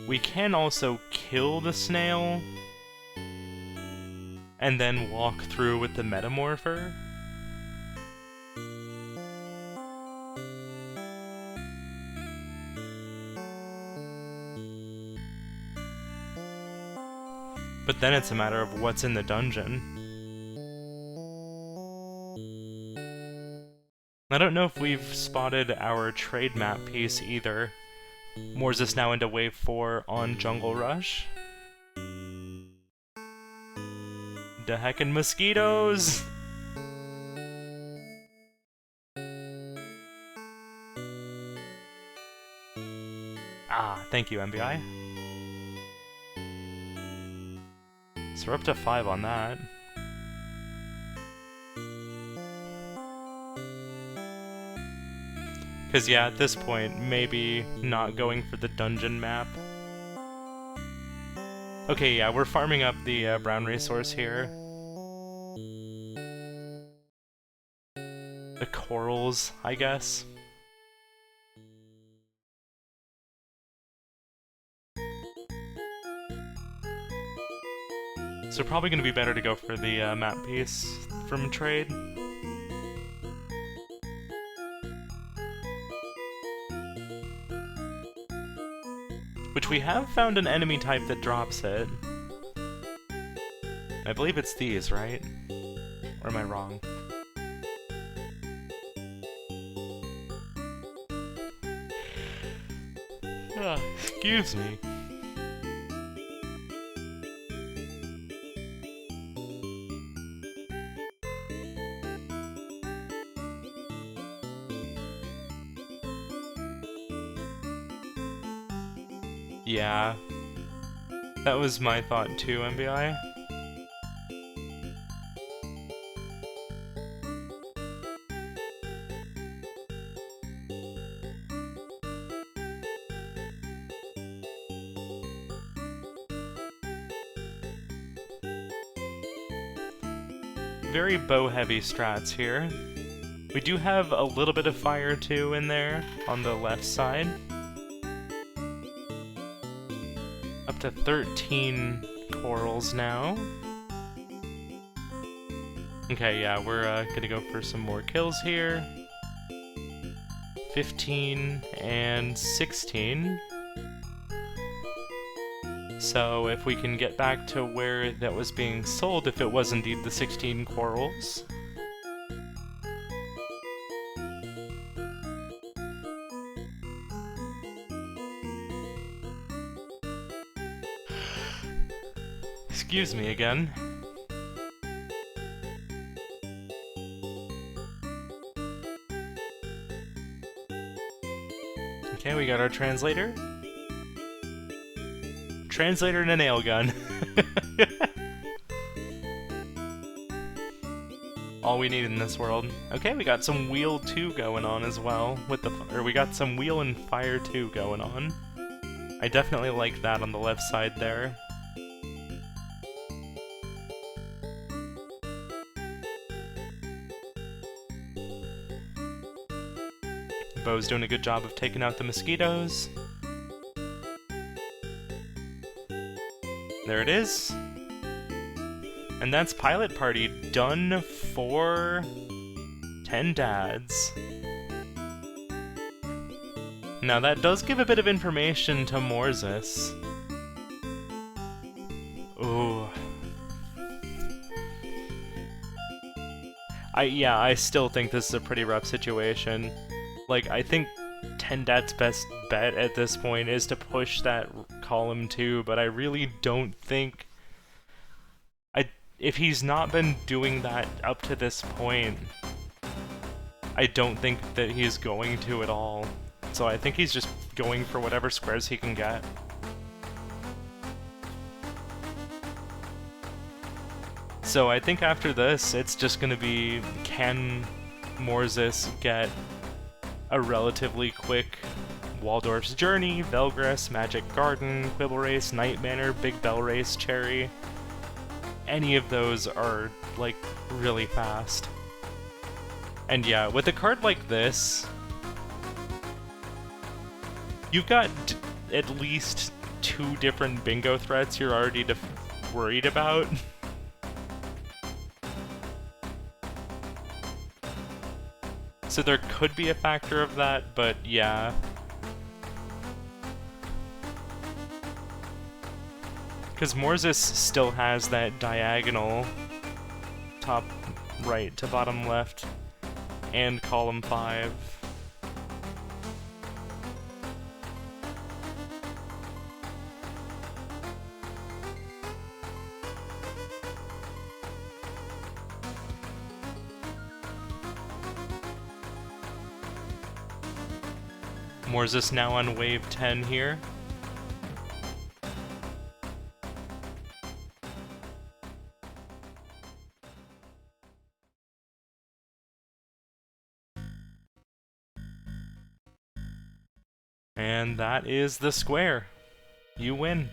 we can also kill the snail and then walk through with the Metamorpher. But then it's a matter of what's in the dungeon. I don't know if we've spotted our trade map piece either. Morzis now into wave 4 on Jungle Rush. The heckin' mosquitoes! Ah, thank you, MBI. So we're up to 5 on that. Because yeah, at this point, maybe not going for the dungeon map. Okay, yeah, we're farming up the brown resource here. The corals, I guess. So probably going to be better to go for the map piece from trade. Which we have found an enemy type that drops it. I believe it's these, right? Or am I wrong? Excuse me. Yeah. That was my thought too, MBI. Very bow-heavy strats here. We do have a little bit of fire too in there on the left side. Up to 13 corals now. Okay, yeah, we're gonna go for some more kills here. 15 and 16. So if we can get back to where that was being sold, if it was indeed the 16 corals. Excuse me again. Okay, we got our translator. Translator and a nail gun. All we need in this world. Okay, we got some wheel 2 going on as well, with the, or we got some wheel and fire 2 going on. I definitely like that on the left side there. Bo's doing a good job of taking out the mosquitoes. There it is. And that's Pilot Party done for 10 dads. Now that does give a bit of information to Morzis. Ooh. I still think this is a pretty rough situation. Like, I think 10 Dad's best bet at this point is to push that column 2, but I really don't think... If he's not been doing that up to this point, I don't think that he's going to at all. So I think he's just going for whatever squares he can get. So I think after this, it's just gonna be, can Morzis get a relatively quick Waldorf's Journey, Velgress, Magic Garden, Quibble Race, Night Manor, Big Bell Race, Cherry. Any of those are, like, really fast. And yeah, with a card like this, you've got at least 2 different bingo threats you're already worried about. So there could be a factor of that, but yeah. Because Morzis still has that diagonal top right to bottom left and column 5. Morzis now on wave 10 here. And that is the square. You win.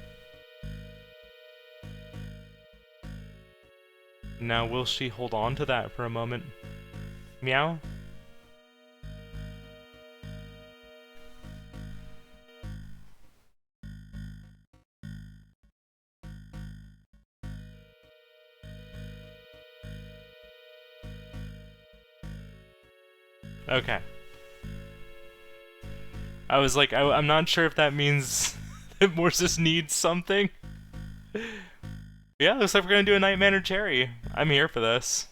Now will she hold on to that for a moment? Meow? Okay. I was like, I'm not sure if that means that Morzis needs something. Yeah, looks like we're gonna do a Night Manor Cherry. I'm here for this.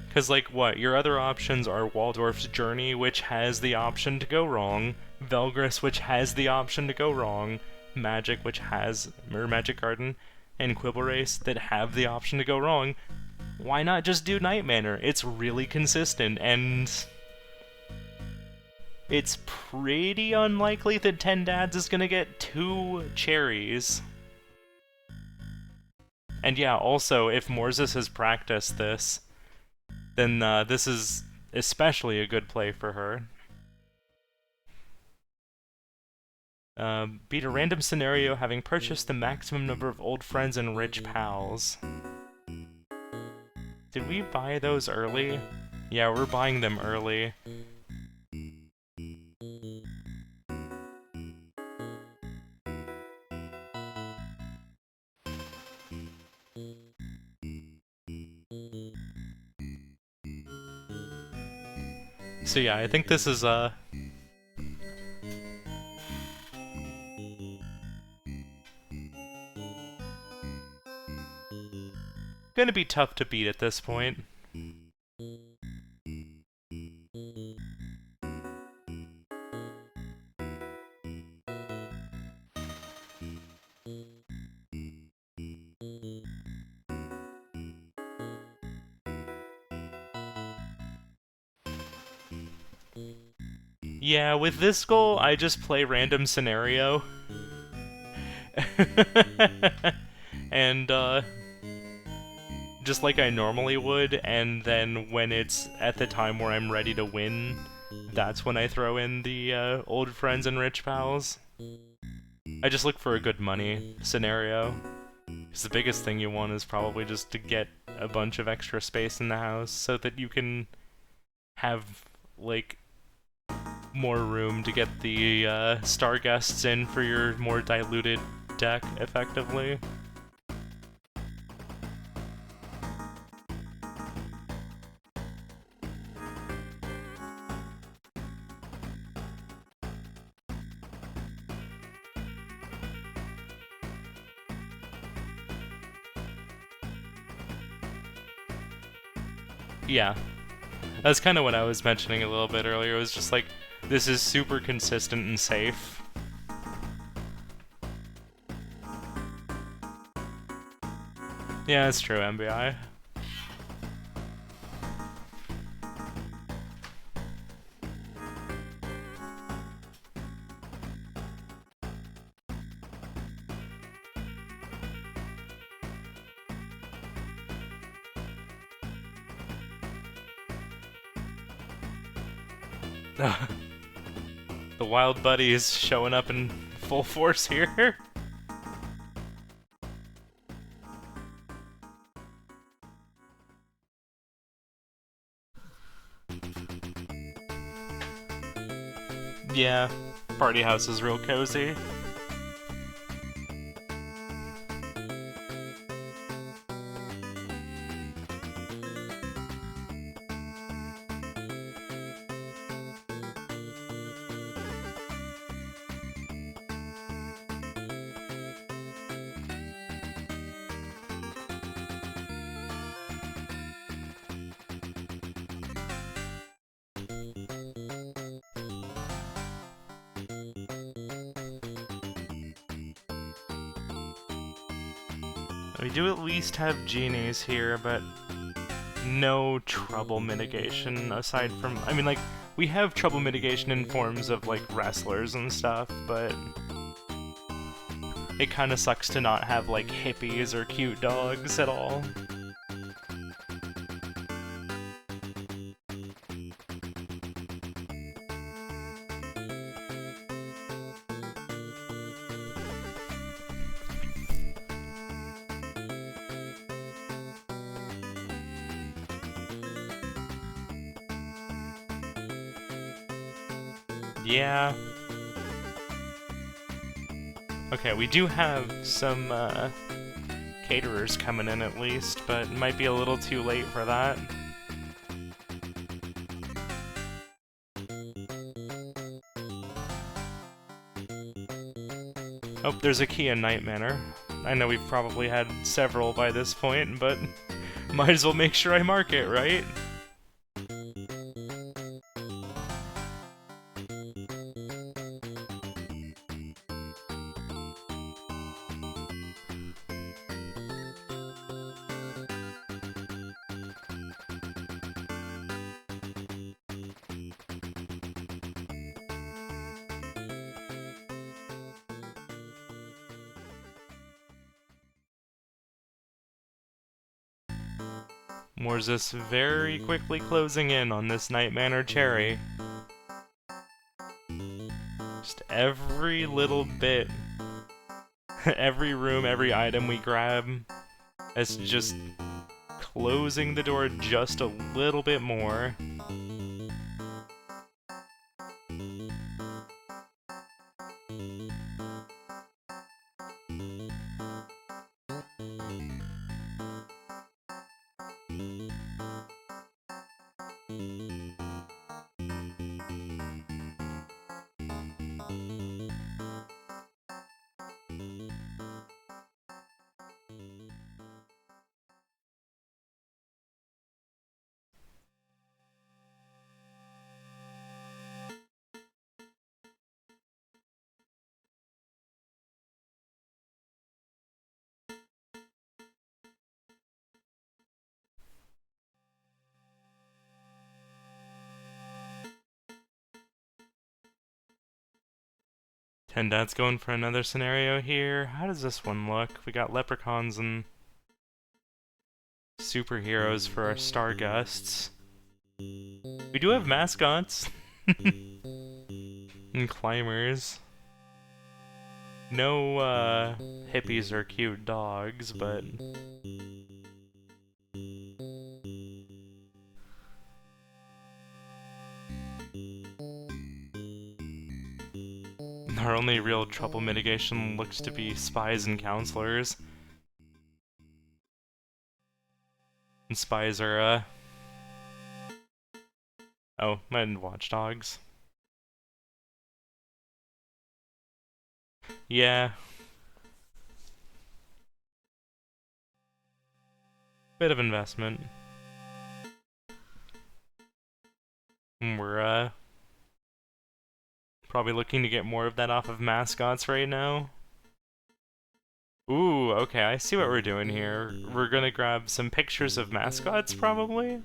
Because, like, what? Your other options are Waldorf's Journey, which has the option to go wrong, Velgress, which has the option to go wrong, Magic, which has, or Magic Garden, and Quibble Race that have the option to go wrong. Why not just do Night Manor? It's really consistent, and it's pretty unlikely that 10 Dads is gonna get 2 cherries. And yeah, also, if Morzis has practiced this, then this is especially a good play for her. Beat a random scenario having purchased the maximum number of old friends and rich pals. Did we buy those early? Yeah, we're buying them early. So yeah, I think this is gonna be tough to beat at this point. Yeah, with this goal, I just play random scenario. And, just like I normally would, and then when it's at the time where I'm ready to win, that's when I throw in the, old friends and rich pals. I just look for a good money scenario. Because the biggest thing you want is probably just to get a bunch of extra space in the house so that you can have, like, more room to get the star guests in for your more diluted deck, effectively. Yeah, that's kind of what I was mentioning a little bit earlier. It was just like, this is super consistent and safe. Yeah, it's true, MBI. The wild buddy is showing up in full force here. Yeah, party house is real cozy. We do at least have genies here, but no trouble mitigation aside from... I mean, like, we have trouble mitigation in forms of, like, wrestlers and stuff, but... it kinda sucks to not have, like, hippies or cute dogs at all. Yeah. Okay, we do have some, caterers coming in at least, but it might be a little too late for that. Oh, there's a key in Night Manor. I know we've probably had several by this point, but might as well make sure I mark it, right? Morzis very quickly closing in on this Night Manor cherry. Just every little bit, every room, every item we grab, is just closing the door just a little bit more. Tendat's going for another scenario here. How does this one look? We got leprechauns and superheroes for our star guests. We do have mascots. And climbers. No, hippies or cute dogs, but... Our only real trouble mitigation looks to be spies and counselors. And spies are, oh, and watchdogs. Yeah. Bit of investment. And we're, probably looking to get more of that off of mascots right now. Ooh, okay, I see what we're doing here. We're gonna grab some pictures of mascots, probably?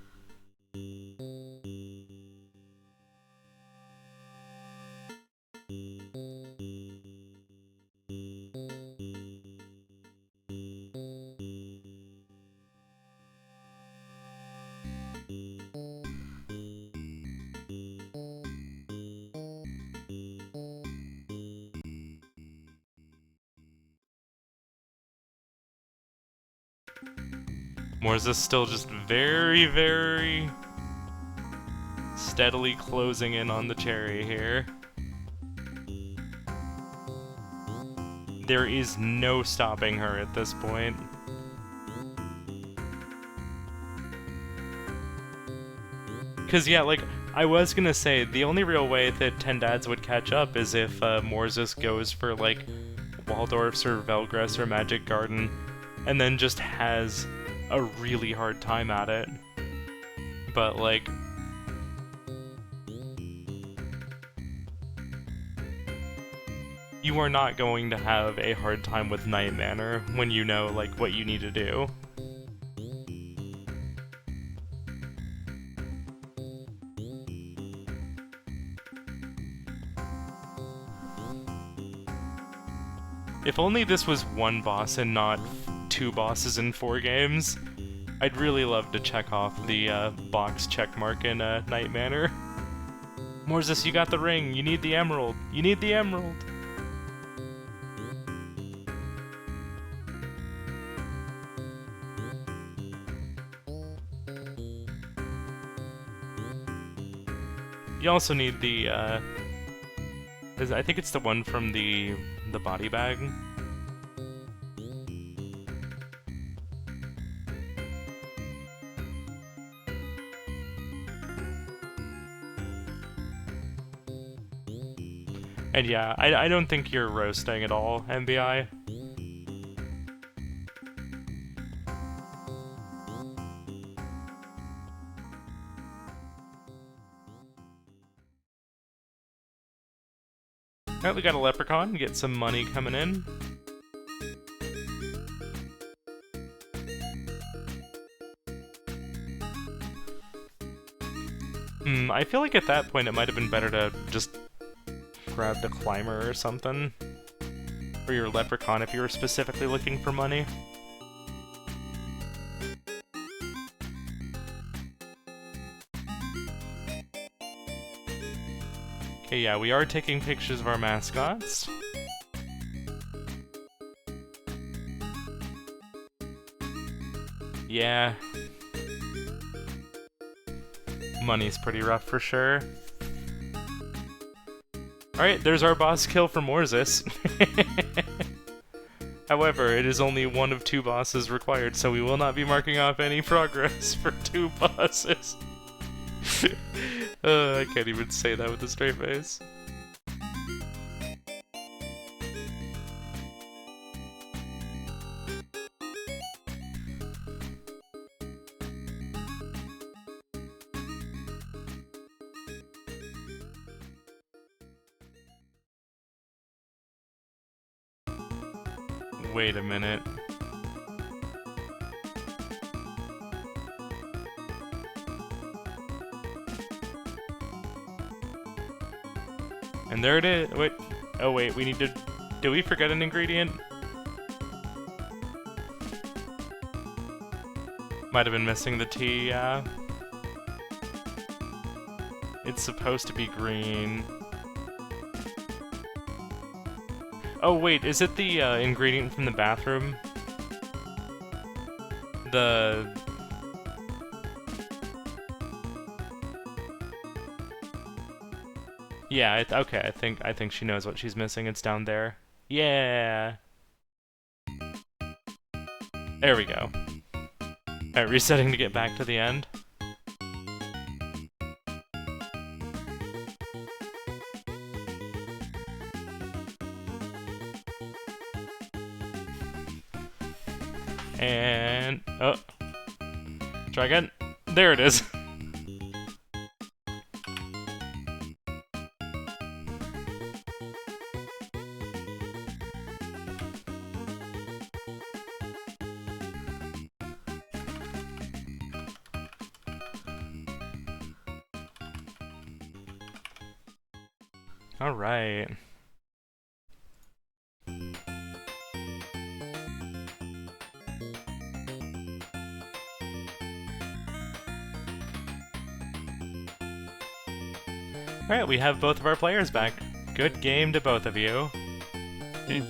Morzis still just very, very steadily closing in on the cherry here. There is no stopping her at this point. Cause yeah, like, I was gonna say, the only real way that Tendads would catch up is if Morzis goes for, like, Waldorf's or Velgress or Magic Garden, and then just has a really hard time at it. But, like... you are not going to have a hard time with Night Manor when you know, like, what you need to do. If only this was one boss and not 2 bosses in 4 games, I'd really love to check off the box checkmark in Night Manor. Morzis, you got the ring. You need the emerald. You need the emerald. You also need the, I think it's the one from the body bag. And yeah, I don't think you're roasting at all, MBI. Alright, we got a leprechaun, get some money coming in. I feel like at that point it might have been better to just grab the climber or something. Or your leprechaun if you were specifically looking for money. Okay, yeah, we are taking pictures of our mascots. Yeah. Money's pretty rough for sure. Alright, there's our boss kill for Morzis. However, it is only one of 2 bosses required, so we will not be marking off any progress for 2 bosses. I can't even say that with a straight face. Wait a minute. And there it is. Wait, Oh wait, we need to... Do we forget an ingredient? Might have been missing the T, yeah. It's supposed to be green. Oh wait, is it the ingredient from the bathroom? The... Yeah, okay, I think she knows what she's missing. It's down there. Yeah! There we go. Alright, resetting to get back to the end. And... oh. Try again. There it is. Alright. Alright, we have both of our players back. Good game to both of you. I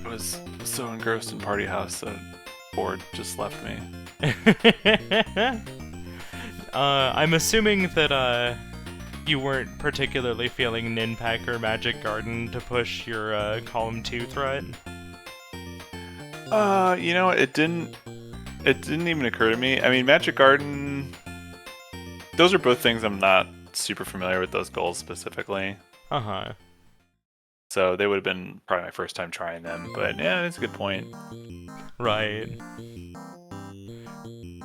was so engrossed in Party House that board just left me. I'm assuming that you weren't particularly feeling Ninpak or Magic Garden to push your column 2 threat. You know, it didn't even occur to me. I mean, Magic Garden, those are both things I'm not super familiar with, those goals specifically. Uh-huh. So they would have been probably my first time trying them, but yeah, that's a good point. Right.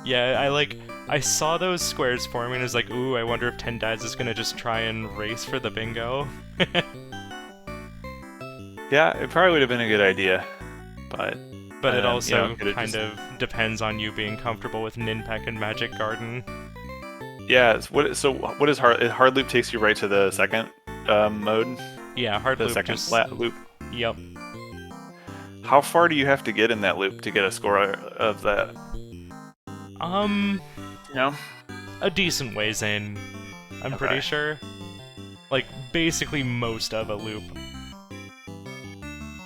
Yeah, I saw those squares forming and was like, ooh, I wonder if 10 Dads is gonna just try and race for the bingo. Yeah, it probably would have been a good idea, but it also you know, kind of depends on you being comfortable with Ninpak and Magic Garden. Yeah, what is hard loop takes you right to the second mode? Yeah, hard the loop second just... flat loop. Yep. How far do you have to get in that loop to get a score of that? No? A decent ways in, I'm pretty sure. Like, basically most of a loop.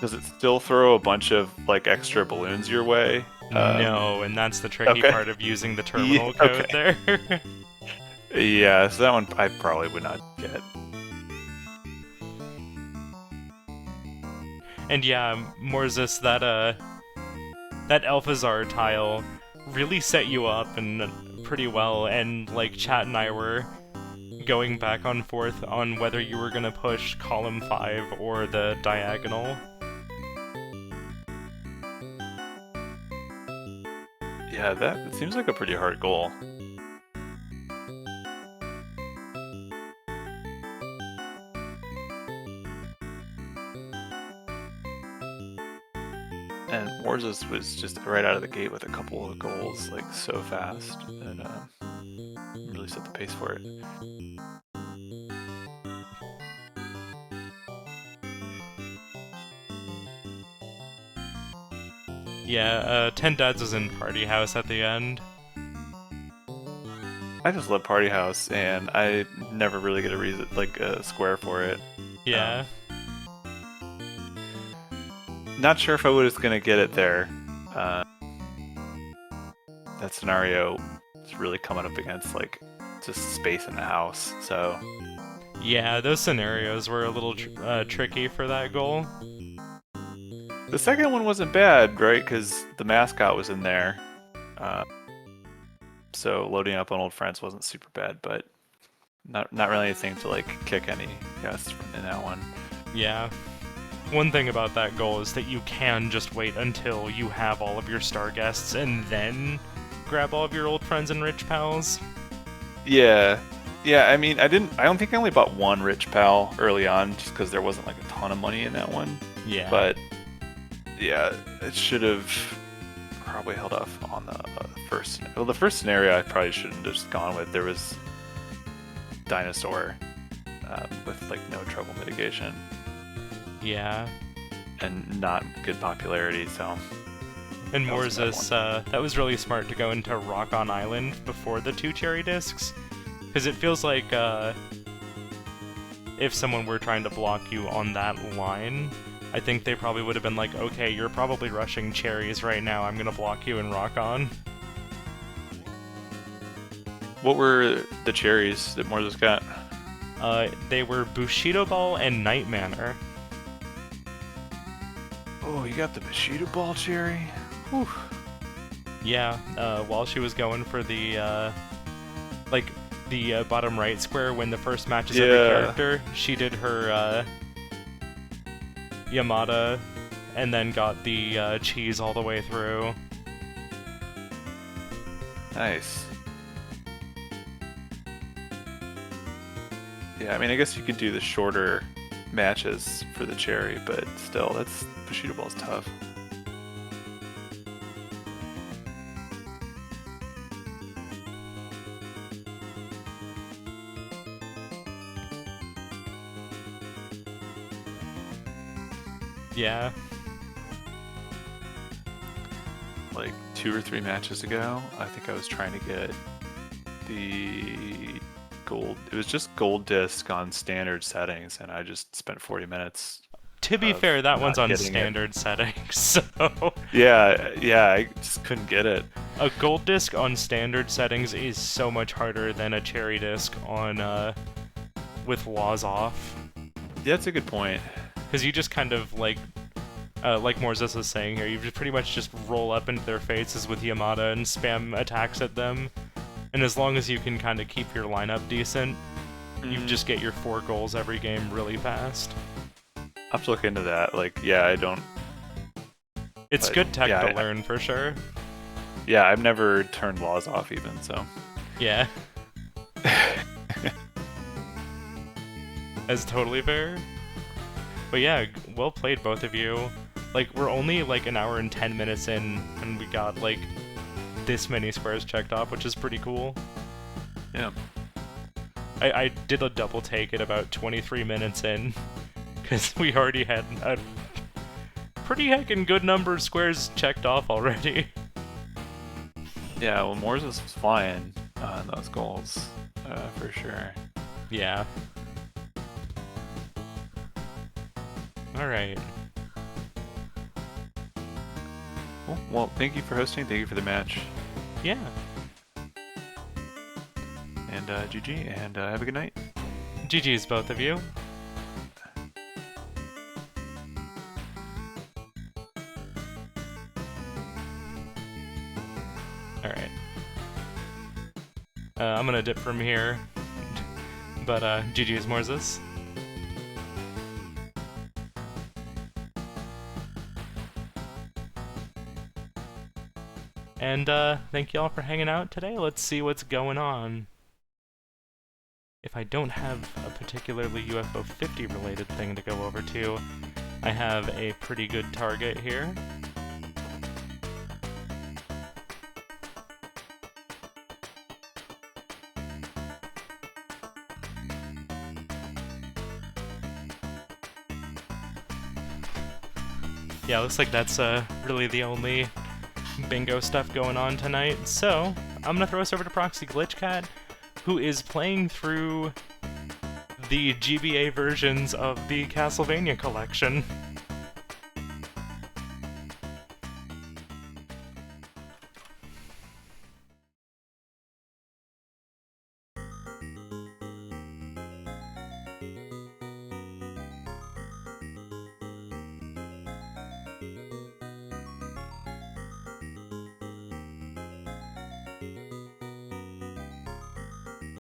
Does it still throw a bunch of, like, extra balloons your way? No, and that's the tricky part of using the terminal code there. Yeah, so that one I probably would not get. And yeah, Morzis, that Alphazar tile really set you up and pretty well, and like Chat and I were going back and forth on whether you were gonna push column 5 or the diagonal. Yeah, that seems like a pretty hard goal. And Morzis was just right out of the gate with a couple of goals, like, so fast, and really set the pace for it. Yeah, 10 Dads was in Party House at the end. I just love Party House, and I never really get a reason, like, a square for it. Yeah. Not sure if I was gonna get it there. That scenario is really coming up against, like, just space in the house, so... Yeah, those scenarios were a little tricky for that goal. The second one wasn't bad, right? Because the mascot was in there. So loading up on old friends wasn't super bad, but not really anything to, like, kick any guests in that one. Yeah. One thing about that goal is that you can just wait until you have all of your star guests and then grab all of your old friends and rich pals. Yeah. Yeah, I mean, I don't think I only bought one rich pal early on just because there wasn't, like, a ton of money in that one. Yeah. But yeah, it should have probably held off on the first. Well, the first scenario I probably shouldn't have just gone with. There was dinosaur, with like no trouble mitigation Yeah. and not good popularity. So And That was a bad Morzis, that was really smart to go into Rock on Island before the 2 cherry discs, because it feels like if someone were trying to block you on that line, I think they probably would have been like, okay, you're probably rushing cherries right now, I'm gonna block you and Rock on. what were the cherries that Morzis got? They were Bushido Ball and Night Manor. Oh, you got the Bushido Ball cherry? Whew. Yeah, while she was going for the, the bottom right square when the first matches every character, she did her, Yamada, and then got the, cheese all the way through. Nice. Yeah, I mean, I guess you could do the shorter matches for the cherry, but still, that's Bushido Ball's tough. Yeah. Like 2 or 3 matches ago, I think I was trying to get the gold. It was just gold disc on standard settings, and I just spent 40 minutes. To be fair, that one's on getting it. standard settings, so... Yeah, I just couldn't get it. A gold disc on standard settings is so much harder than a cherry disc on, with laws off. Yeah, that's a good point. Because you just kind of, like Morzis is saying here, you just pretty much just roll up into their faces with Yamada and spam attacks at them. And as long as you can kind of keep your lineup decent, you just get your 4 goals every game really fast. I'll have to look into that. Like, yeah, I don't... It's but, good tech yeah, to learn, for sure. Yeah, I've never turned laws off even, so... Yeah. That's totally fair. But yeah, well played, both of you. Like, we're only like an hour and 10 minutes in, and we got like this many squares checked off, which is pretty cool. Yeah. I did a double take at about 23 minutes in, because we already had a pretty heckin' good number of squares checked off already. Yeah, well, Morzis was flying on those goals, for sure. Yeah. Alright. Well, thank you for hosting, thank you for the match. Yeah. And GG, and have a good night. GG's, both of you. Alright. I'm gonna dip from here. But, GG's, Morzis. And, thank y'all for hanging out today. Let's see what's going on. If I don't have a particularly UFO 50 related thing to go over to, I have a pretty good target here. Yeah, looks like that's really the only bingo stuff going on tonight. So, I'm gonna throw us over to Proxy Glitchcat, who is playing through the GBA versions of the Castlevania collection.